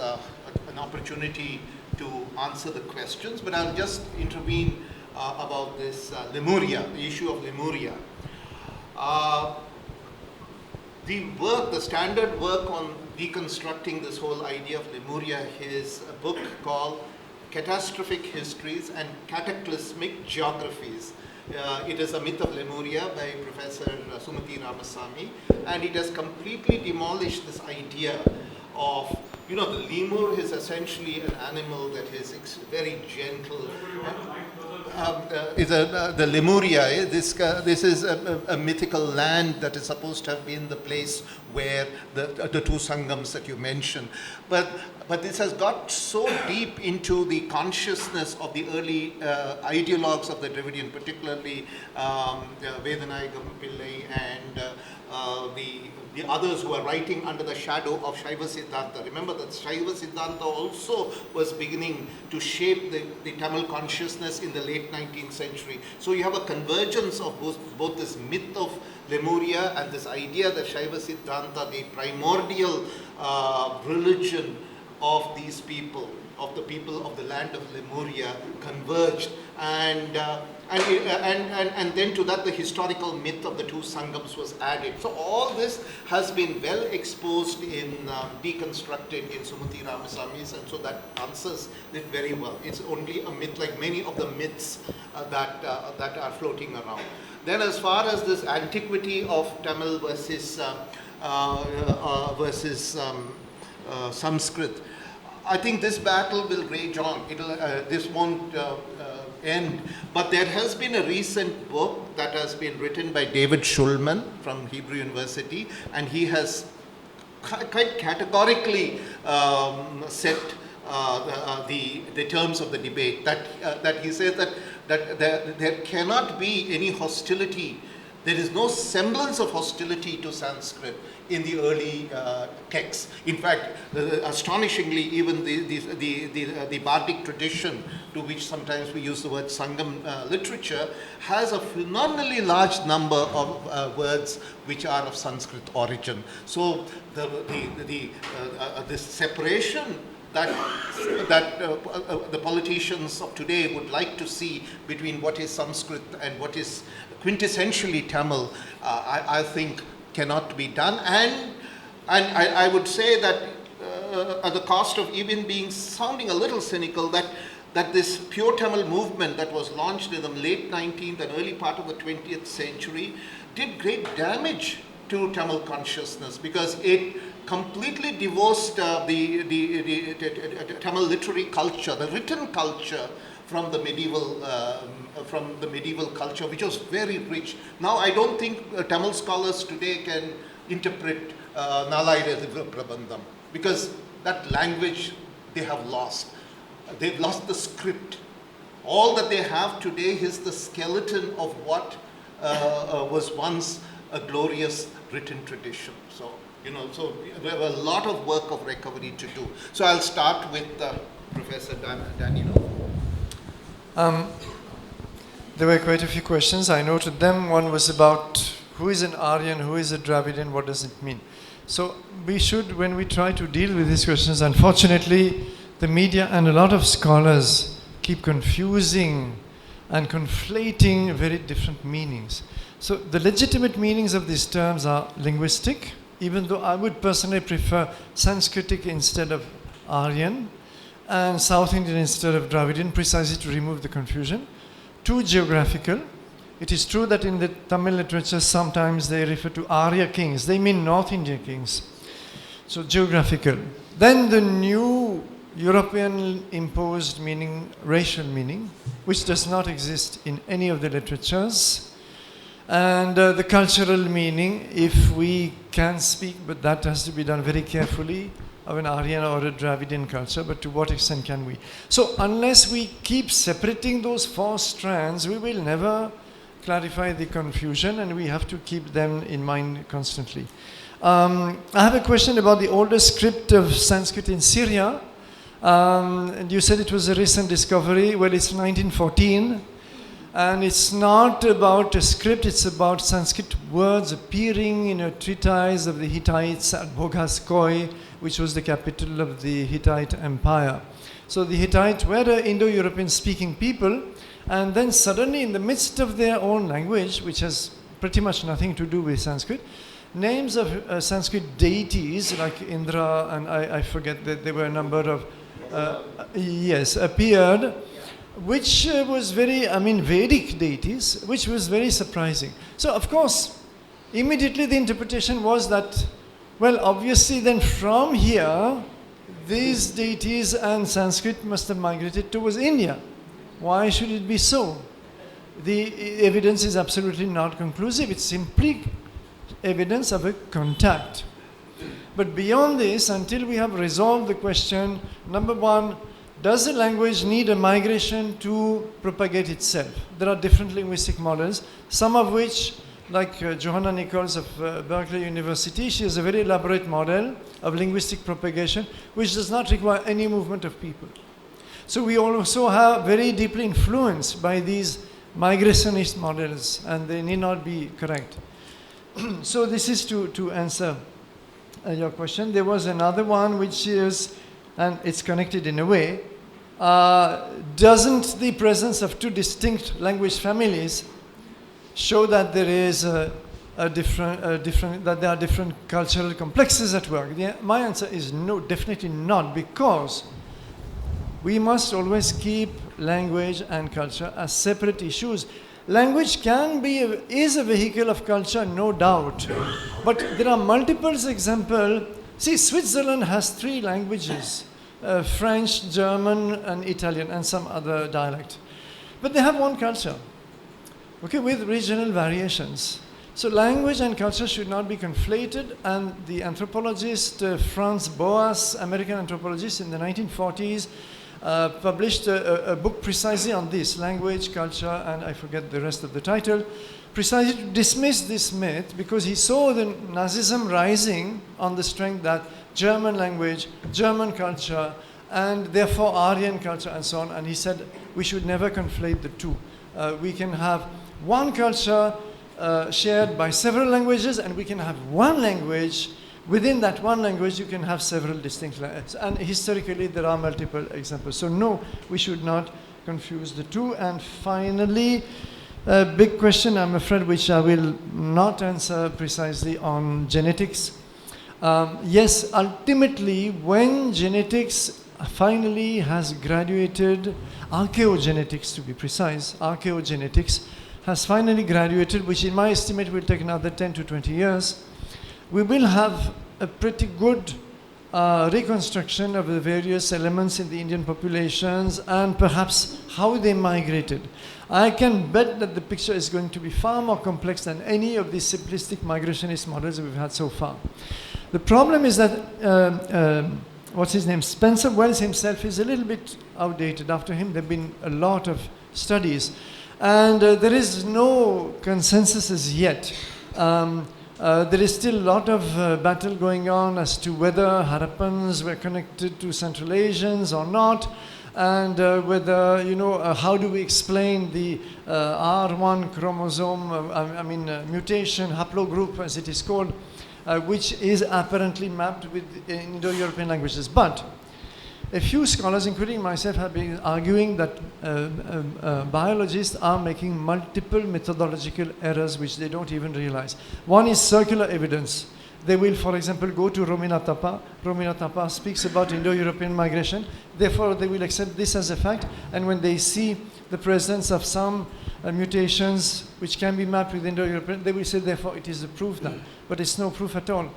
an opportunity to answer the questions, but I'll just intervene about this Lemuria, the issue of Lemuria. The standard work on deconstructing this whole idea of Lemuria is a book called Catastrophic Histories and Cataclysmic Geographies. It is a myth of Lemuria by Professor Sumati Ramasamy, and it has completely demolished this idea of, the lemur is essentially an animal that is very gentle. The Lemuria, this is a mythical land that is supposed to have been the place where the two Sangams that you mentioned. But this has got so deep into the consciousness of the early ideologues of the Dravidian, particularly Vedanayagam Pillai and the others who are writing under the shadow of Shaiva Siddhanta. Remember that Shaiva Siddhanta also was beginning to shape the Tamil consciousness in the late 19th century. So you have a convergence of both this myth of Lemuria and this idea that Shaiva Siddhanta, the primordial religion of these people, of the people of the land of Lemuria, converged, and then to that the historical myth of the two Sangams was added. So all this has been well exposed deconstructed in Sumati Ramasamy's, and so that answers it very well. It's only a myth like many of the myths that are floating around. Then as far as this antiquity of Tamil versus Sanskrit, I think this battle will rage on. This won't end. But there has been a recent book that has been written by David Schulman from Hebrew University, and he has quite categorically set the terms of the debate. That he says that there cannot be any hostility. There is no semblance of hostility to Sanskrit in the early texts. In fact, astonishingly, even the Bardic tradition, to which sometimes we use the word Sangam literature, has a phenomenally large number of words which are of Sanskrit origin. So this separation that the politicians of today would like to see between what is Sanskrit and what is quintessentially Tamil, I think cannot be done. And I would say that at the cost of even sounding a little cynical, that this pure Tamil movement that was launched in the late 19th and early part of the 20th century did great damage to Tamil consciousness, because it completely divorced the Tamil literary culture, the written culture, from the medieval culture, which was very rich. Now, I don't think Tamil scholars today can interpret Nalayira Prabandham, because that language they have lost. They've lost the script. All that they have today is the skeleton of what was once a glorious written tradition. So, so we have a lot of work of recovery to do. So I'll start with Professor Danino. There were quite a few questions. I noted them. One was about who is an Aryan, who is a Dravidian, what does it mean? So we should, when we try to deal with these questions, unfortunately, the media and a lot of scholars keep confusing and conflating very different meanings. So the legitimate meanings of these terms are linguistic, even though I would personally prefer Sanskritic instead of Aryan, and South Indian instead of Dravidian, precisely to remove the confusion. Two, geographical. It is true that in the Tamil literature sometimes they refer to Arya kings. They mean North Indian kings. So geographical. Then the new European imposed meaning, racial meaning, which does not exist in any of the literatures. And the cultural meaning, if we can speak, but that has to be done very carefully, of an Aryan or a Dravidian culture, but to what extent can we? So unless we keep separating those four strands, we will never clarify the confusion, and we have to keep them in mind constantly. I have a question about the oldest script of Sanskrit in Syria. And you said it was a recent discovery. Well, it's 1914. And it's not about a script, it's about Sanskrit words appearing in a treatise of the Hittites at Boghaskoy, which was the capital of the Hittite Empire. So the Hittites were an Indo-European speaking people, and then suddenly in the midst of their own language, which has pretty much nothing to do with Sanskrit, names of Sanskrit deities like Indra, and I forget that there were a number of, appeared, which was very, Vedic deities, which was very surprising. So, of course, immediately the interpretation was that, well, obviously then from here, these deities and Sanskrit must have migrated towards India. Why should it be so? The evidence is absolutely not conclusive. It's simply evidence of a contact. But beyond this, until we have resolved the question, number one, does a language need a migration to propagate itself? There are different linguistic models, some of which, like Johanna Nichols of Berkeley University, she has a very elaborate model of linguistic propagation, which does not require any movement of people. So we also have very deeply influenced by these migrationist models, and they need not be correct. So this is to answer your question. There was another one which is, and it's connected in a way, doesn't the presence of two distinct language families show that there is that there are different cultural complexes at work? My answer is no, definitely not, because we must always keep language and culture as separate issues. Language is a vehicle of culture, no doubt, but there are multiple examples. See, Switzerland has 3 languages. French, German, and Italian, and some other dialect. But they have one culture, okay, with regional variations. So language and culture should not be conflated, and the anthropologist Franz Boas, American anthropologist in the 1940s, published a book precisely on this, language, culture, and I forget the rest of the title, precisely to dismiss this myth, because he saw the Nazism rising on the strength that German language, German culture, and therefore Aryan culture and so on. And he said we should never conflate the two. We can have one culture shared by several languages, and we can have one language. Within that one language, you can have several distinct languages. And historically, there are multiple examples. So no, we should not confuse the two. And finally, a big question, I'm afraid, which I will not answer precisely, on genetics. Yes, ultimately, when genetics finally has graduated, archaeogenetics to be precise, archaeogenetics has finally graduated, which in my estimate will take another 10 to 20 years, we will have a pretty good reconstruction of the various elements in the Indian populations and perhaps how they migrated. I can bet that the picture is going to be far more complex than any of these simplistic migrationist models we've had so far. The problem is that, what's his name, Spencer Wells himself is a little bit outdated. After him, there have been a lot of studies. And there is no consensus as yet. There is still a lot of battle going on as to whether Harappans were connected to Central Asians or not. and whether, how do we explain the R1 chromosome, mutation, haplogroup as it is called, which is apparently mapped with Indo-European languages. But a few scholars, including myself, have been arguing that biologists are making multiple methodological errors which they don't even realize. One is circular evidence. They will, for example, go to Romina Thapa. Romina Thapa speaks about Indo-European migration. Therefore, they will accept this as a fact. And when they see the presence of some mutations which can be mapped with Indo-European, they will say, therefore, it is a proof now. But it's no proof at all.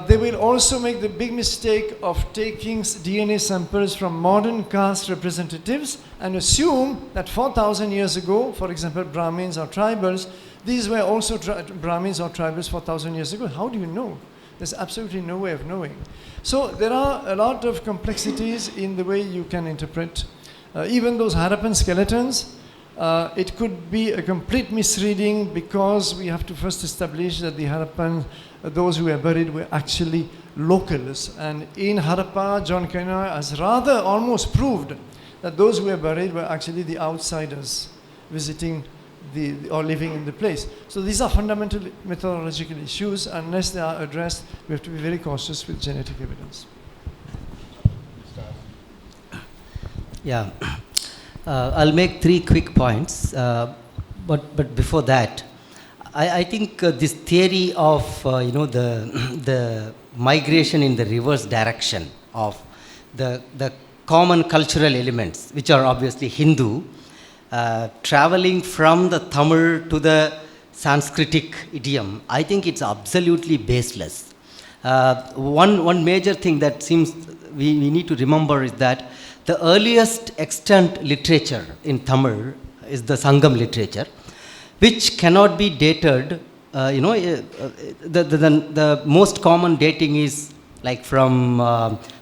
They will also make the big mistake of taking DNA samples from modern caste representatives and assume that 4,000 years ago, for example, Brahmins or tribals, these were also Brahmins or tribals 4,000 years ago. How do you know? There's absolutely no way of knowing. So there are a lot of complexities in the way you can interpret even those Harappan skeletons. It could be a complete misreading because we have to first establish that the Harappan, those who were buried, were actually locals. And in Harappa, John Kenner has rather almost proved that those who were buried were actually the outsiders visiting or living in the place. So these are fundamental methodological issues. Unless they are addressed, we have to be very cautious with genetic evidence. Yeah. I'll make 3 quick points, but before that, I think this theory of the migration in the reverse direction of the common cultural elements, which are obviously Hindu, traveling from the Tamil to the Sanskritic idiom, I think it's absolutely baseless. One major thing that seems we need to remember is that the earliest extant literature in Tamil is the Sangam literature, which cannot be dated. The most common dating is like from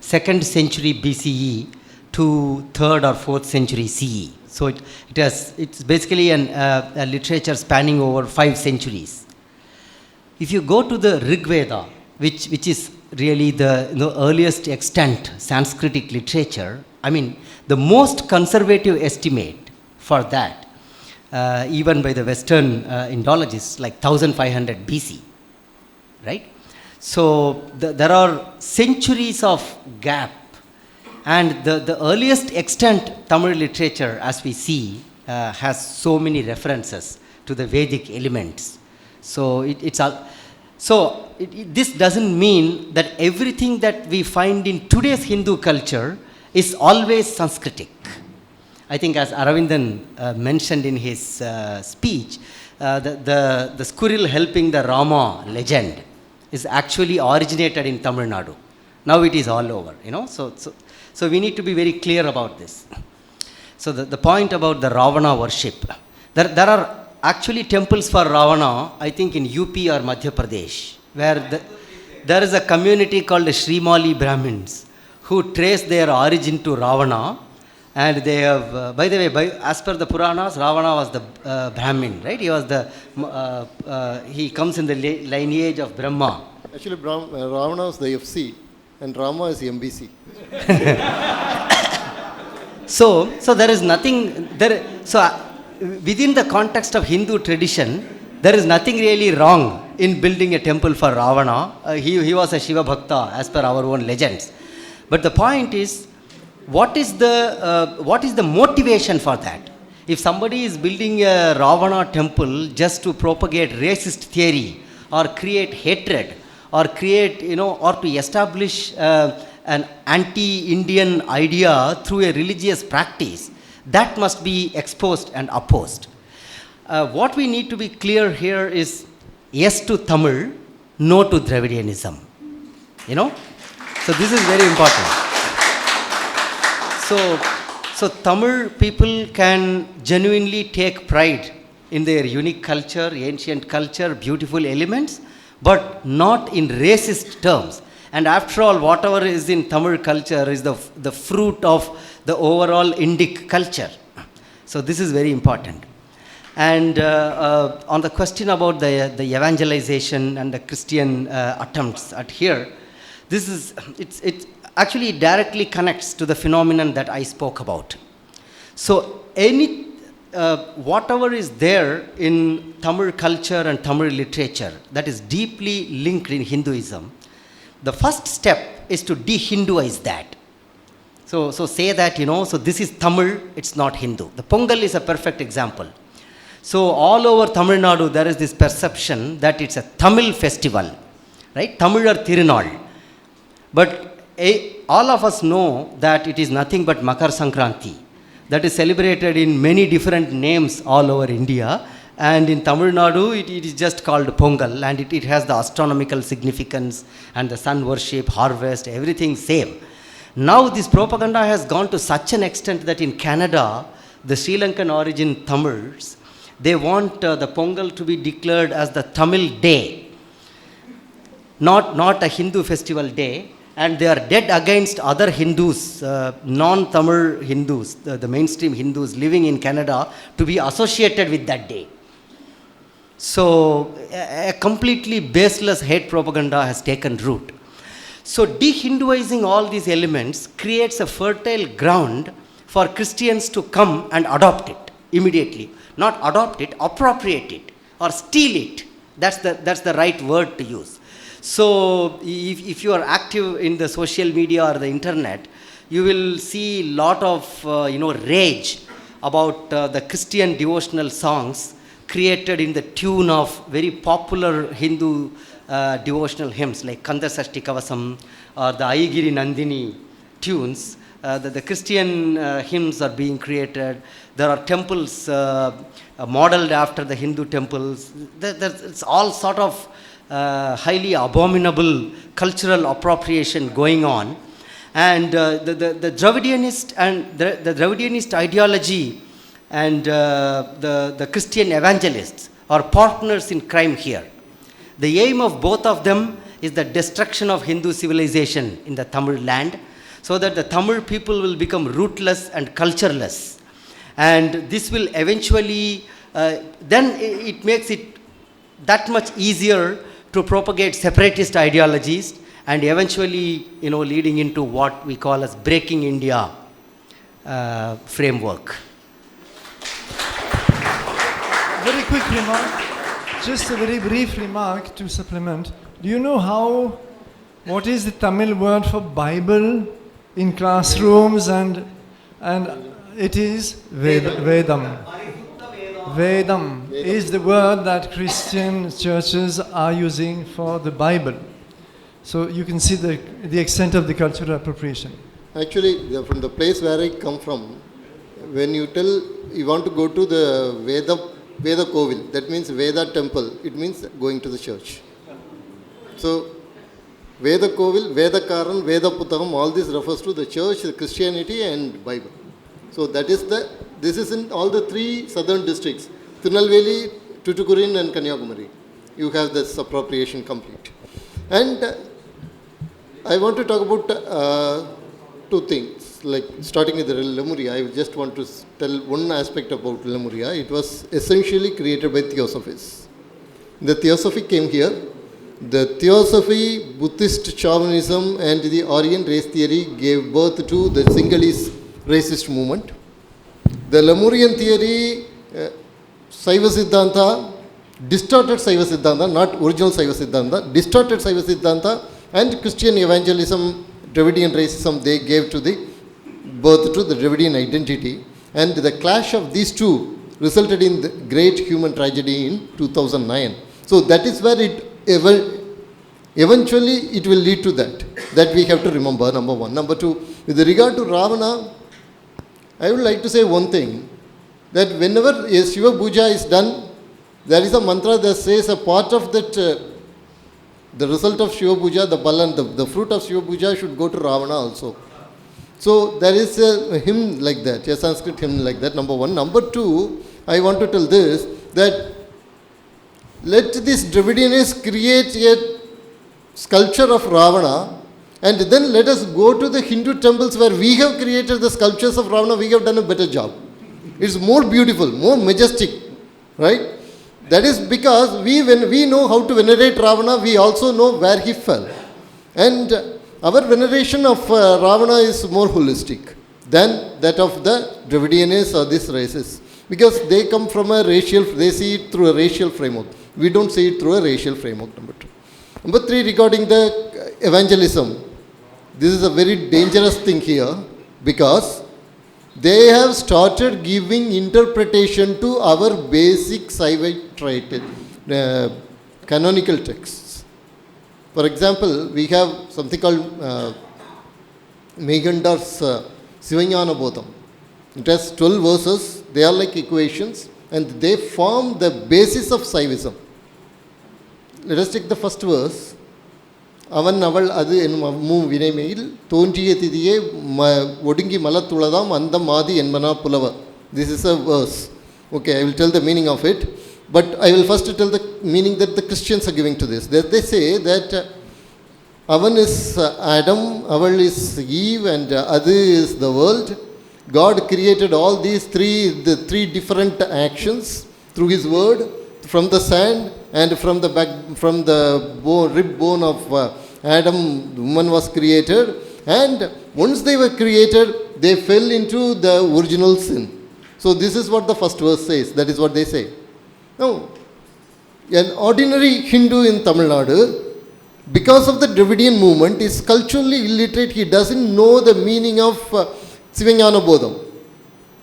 2nd century BCE to 3rd or 4th century CE. So it's basically a literature spanning over 5 centuries. If you go to the Rig Veda, which is really the earliest extant Sanskritic literature, I mean, the most conservative estimate for that, even by the Western Indologists, like 1500 BC, right? So there are centuries of gap, and the earliest extant Tamil literature, as we see, has so many references to the Vedic elements. So this doesn't mean that everything that we find in today's Hindu culture is always Sanskritic. I think as Aravindan mentioned in his speech, the squirrel helping the Rama legend is actually originated in Tamil Nadu. Now it is all over, So we need to be very clear about this. So the point about the Ravana worship, there are actually temples for Ravana, I think in UP or Madhya Pradesh, where there is a community called the Srimali Brahmins who trace their origin to Ravana, and they have, by the way, as per the Puranas, Ravana was the Brahmin, right? He was he comes in the lineage of Brahma. Actually, Ravana is the FC, and Rama is the MBC. So there is nothing there. So within the context of Hindu tradition, there is nothing really wrong in building a temple for Ravana. He was a Shiva Bhakta as per our own legends. But the point is, what is the motivation for that? If somebody is building a Ravana temple just to propagate racist theory or create hatred or create, or to establish an anti-Indian idea through a religious practice, that must be exposed and opposed. What we need to be clear here is yes to Tamil, no to Dravidianism. So this is very important. So Tamil people can genuinely take pride in their unique culture, ancient culture, beautiful elements, but not in racist terms. And after all, whatever is in Tamil culture is the fruit of the overall Indic culture. So this is very important. And on the question about the evangelization and the Christian attempts at here, actually directly connects to the phenomenon that I spoke about. So whatever is there in Tamil culture and Tamil literature that is deeply linked in Hinduism, the first step is to de-Hinduize that. So say that, so this is Tamil, it's not Hindu. The Pongal is a perfect example. So all over Tamil Nadu, there is this perception that it's a Tamil festival, right? Tamilar Tirunal. But all of us know that it is nothing but Makar Sankranti, that is celebrated in many different names all over India. And in Tamil Nadu, it is just called Pongal, and it has the astronomical significance and the sun worship, harvest, everything same. Now this propaganda has gone to such an extent that in Canada, the Sri Lankan origin Tamils, they want the Pongal to be declared as the Tamil day, not a Hindu festival day. And they are dead against other Hindus, non-Tamil Hindus, the mainstream Hindus living in Canada, to be associated with that day. So a completely baseless hate propaganda has taken root. So de-Hinduizing all these elements creates a fertile ground for Christians to come and adopt it immediately. Not adopt it, appropriate it or steal it. That's the right word to use. So if you are active in the social media or the internet, you will see a lot of rage about the Christian devotional songs created in the tune of very popular Hindu devotional hymns like Kanda Sashti Kavasam or the Aigiri Nandini tunes. The Christian hymns are being created. There are temples modeled after the Hindu temples. It's all sort of highly abominable cultural appropriation going on. And the Dravidianist and the Dravidianist ideology and the Christian evangelists are partners in crime here. The aim of both of them is the destruction of Hindu civilization in the Tamil land, so that the Tamil people will become rootless and cultureless. And this will eventually, then it makes it that much easier to propagate separatist ideologies and eventually, leading into what we call as Breaking India framework. Very quick remark, just a very brief remark to supplement. Do you know what is the Tamil word for Bible in classrooms and it is Vedam. Vedam is the word that Christian churches are using for the Bible. So you can see the extent of the cultural appropriation. Actually, from the place where I come from, when you tell you want to go to the Veda Kovil, that means Veda temple, it means going to the church. So, Veda Kovil, Veda Karan, Veda Puttagam, all this refers to the church, the Christianity and Bible. So this is in all the three southern districts, Tirunelveli, Tuticorin and Kanyakumari. You have this appropriation complete. And I want to talk about two things, like starting with the Lemuria. I just want to tell one aspect about Lemuria. It was essentially created by Theosophists. The Theosophy came here. The Theosophy, Buddhist chauvinism and the Aryan race theory gave birth to the Sinhalese racist movement. The Lemurian theory, Saiva Siddhanta, distorted Saiva Siddhanta, not original Saiva Siddhanta, distorted Saiva Siddhanta and Christian evangelism, Dravidian racism, they gave to the birth to the Dravidian identity. And the clash of these two resulted in the great human tragedy in 2009. So that is where it eventually it will lead to that we have to remember, number one. Number two, with regard to Ravana, I would like to say one thing, that whenever a Shiva Puja is done, there is a mantra that says a part of that, the result of Shiva Puja, the balan, the fruit of Shiva Puja should go to Ravana also. So there is a hymn like that, a Sanskrit hymn like that, number one. Number two, I want to tell this, that let these Dravidians create a sculpture of Ravana, and then let us go to the Hindu temples where we have created the sculptures of Ravana. We have done a better job. It's more beautiful, more majestic, right? That is because when we know how to venerate Ravana, we also know where he fell. And our veneration of Ravana is more holistic than that of the Dravidians or these races. Because they come from a racial, they see it through a racial framework. We don't see it through a racial framework, number 2. Number 3, regarding the evangelism. This is a very dangerous thing here because they have started giving interpretation to our basic Saivite canonical texts. For example, we have something called Meghandar's Sivanyana Bodham. It has 12 verses, they are like equations, and they form the basis of Saivism. Let us take the first verse. அவன் அவள் அது என்னும் வினைமையில் தோன்றிய திதியே ஒடுங்கி மலத்துளதாம் அந்த மாதி என்பனா புலவ. This is a verse. Okay, I will tell the meaning of it. But I will first tell the meaning that the Christians are giving to this. They say that Avan is Adam, Aval is Eve, and Adu is the world. God created all these three different actions through His word, from the sand and from the rib bone of Adam, the woman was created. And once they were created, they fell into the original sin. So this is what the first verse says. That is what they say. Now, an ordinary Hindu in Tamil Nadu, because of the Dravidian movement, is culturally illiterate. He doesn't know the meaning of Sivanyana Bodham.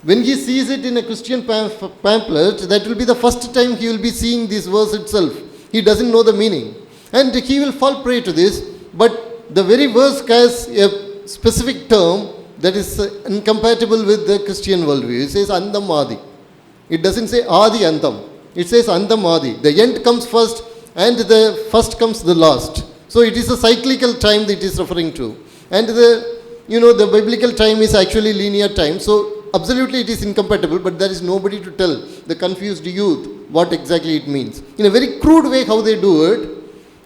When he sees it in a Christian pamphlet, that will be the first time he will be seeing this verse itself. He doesn't know the meaning. And he will fall prey to this. But the very verse has a specific term that is incompatible with the Christian worldview. It says Andam Adi. It doesn't say Adi Andam. It says Andam Adi. The end comes first and the first comes the last. So it is a cyclical time that it is referring to. And the biblical time is actually linear time. So absolutely it is incompatible, but there is nobody to tell the confused youth what exactly it means. In a very crude way how they do it,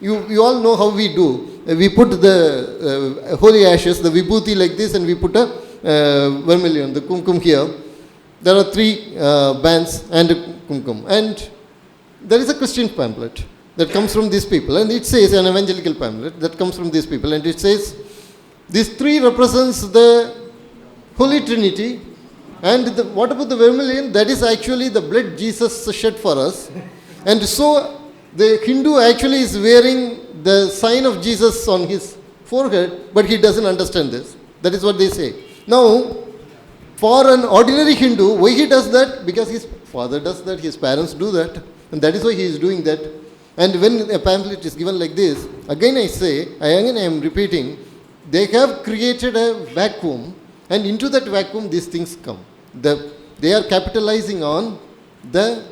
you all know how we do. We put the holy ashes, the vibhuti like this, and we put a vermilion, the kumkum here. There are 3 bands and a kumkum. And there is a Christian pamphlet that comes from these people, and it says, an evangelical pamphlet that comes from these people, and it says, these 3 represents the Holy Trinity. And what about the vermilion? That is actually the blood Jesus shed for us. And so the Hindu actually is wearing the sign of Jesus on his forehead, but he doesn't understand this. That is what they say. Now, for an ordinary Hindu, why he does that? Because his father does that, his parents do that, and that is why he is doing that. And when a pamphlet is given like this, again I am repeating, they have created a vacuum, and into that vacuum these things come. They are capitalizing on the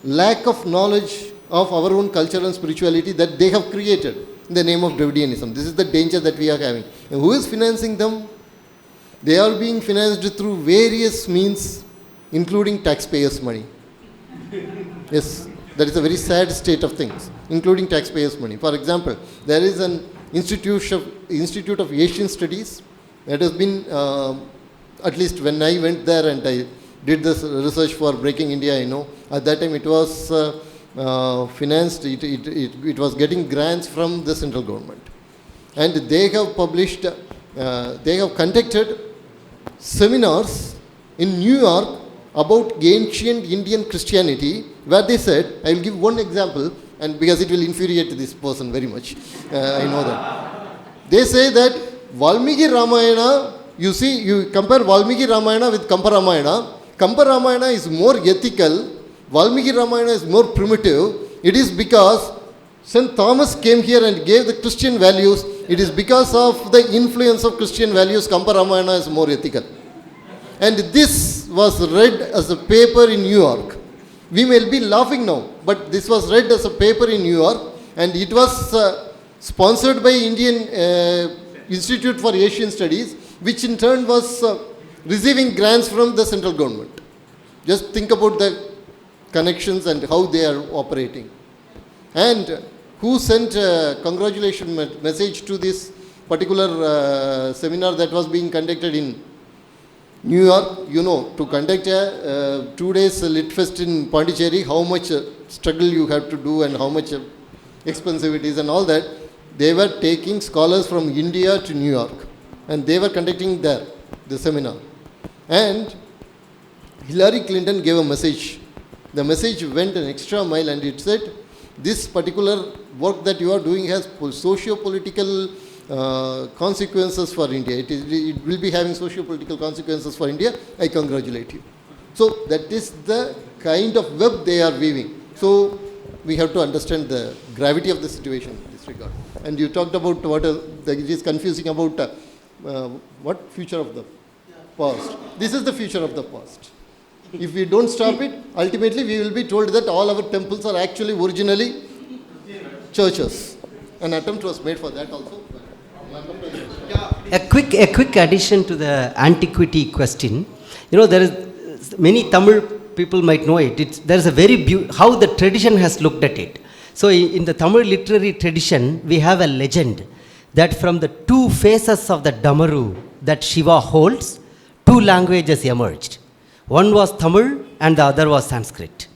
lack of knowledge of our own culture and spirituality that they have created in the name of Dravidianism. This is the danger that we are having. And who is financing them? They are being financed through various means, including taxpayers' money. Yes, that is a very sad state of things, including taxpayers' money. For example, there is an Institute of Asian Studies that has been, at least when I went there and I did this research for Breaking India, I know, at that time it was financed, it was getting grants from the central government. And they have published, they have conducted seminars in New York about ancient Indian Christianity, where they said, I will give one example, and because it will infuriate this person very much, I know that. They say that Valmiki Ramayana, you see, you compare Valmiki Ramayana with Kampa Ramayana. Kampa Ramayana is more ethical, Valmiki Ramayana is more primitive. It is because St. Thomas came here and gave the Christian values. It is because of the influence of Christian values, Kampa Ramayana is more ethical. And this was read as a paper in New York. We may be laughing now, but this was read as a paper in New York, and it was sponsored by Indian Institute for Asian Studies, which in turn was receiving grants from the central government. Just think about the connections and how they are operating. And who sent a congratulation message to this particular seminar that was being conducted in New York? You know, to conduct a 2 days lit fest in Pondicherry, how much struggle you have to do and how much expensive it is and all that. they were taking scholars from India to New York, and they were conducting there the seminar. And Hillary Clinton gave a message. The message went an extra mile, and it said, this particular work that you are doing has socio-political consequences for India. It will be having socio-political consequences for India. I congratulate you. So that is the kind of web they are weaving. So we have to understand the gravity of the situation in this regard. And you talked about what it is confusing about what future of the past. This is the future of the past. If we don't stop it, ultimately we will be told that all our temples are actually originally churches. An attempt was made for that also. A quick addition to the antiquity question. You know, there is many Tamil people might know it. There is a very how the tradition has looked at it. So in the Tamil literary tradition, we have a legend that from the two faces of the Damaru that Shiva holds, two languages emerged. One was Tamil and the other was Sanskrit.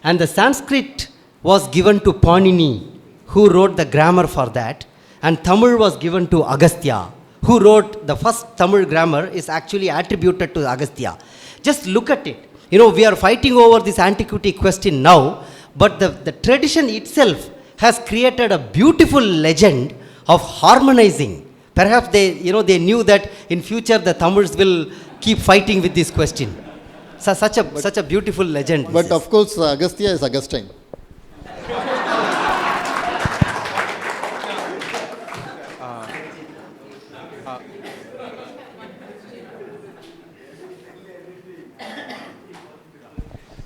And the Sanskrit was given to Panini, who wrote the grammar for that, and Tamil was given to Agastya, who wrote the first Tamil grammar is actually attributed to Agastya. Just look at it. You know, we are fighting over this antiquity question now, but the tradition itself has created a beautiful legend of harmonizing. Perhaps they knew that in future the Tamils will keep fighting with this question. So such a beautiful legend. But of course, Agastya is Augustine.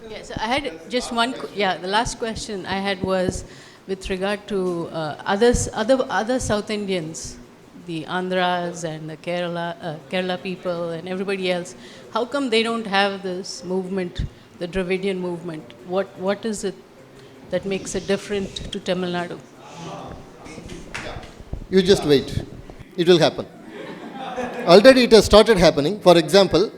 Yes, I had just one. The last question I had was with regard to other South Indians, the Andhras and the Kerala people and everybody else. How come they don't have this movement, the Dravidian movement? What is it that makes it different to Tamil Nadu? You just wait. It will happen. Already it has started happening. For example,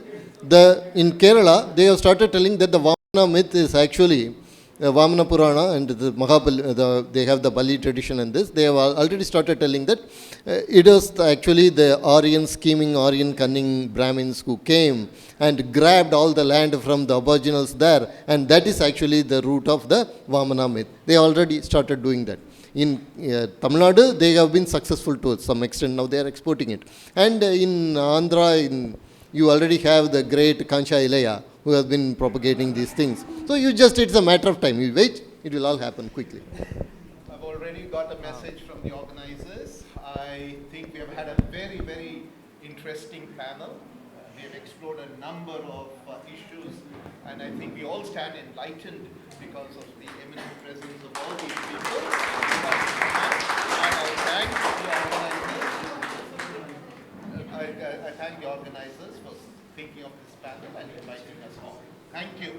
in Kerala, they have started telling that the Vamana myth is actually Vamana Purana and the they have the Bali tradition and this. They have already started telling that it is actually the Aryan scheming, Aryan cunning Brahmins who came and grabbed all the land from the aboriginals there, and that is actually the root of the Vamana myth. They already started doing that. In Tamil Nadu, they have been successful to some extent. Now they are exporting it. And in Andhra, you already have the great Kancha Ilaya who has been propagating these things. So it's a matter of time. You wait, it will all happen quickly. I've already got a message from the organizers. I think we have had a very, very interesting panel. We have explored a number of issues, and I think we all stand enlightened because of the eminent presence of all these people. And I thank the organizers for thinking of this panel and inviting us all. Thank you.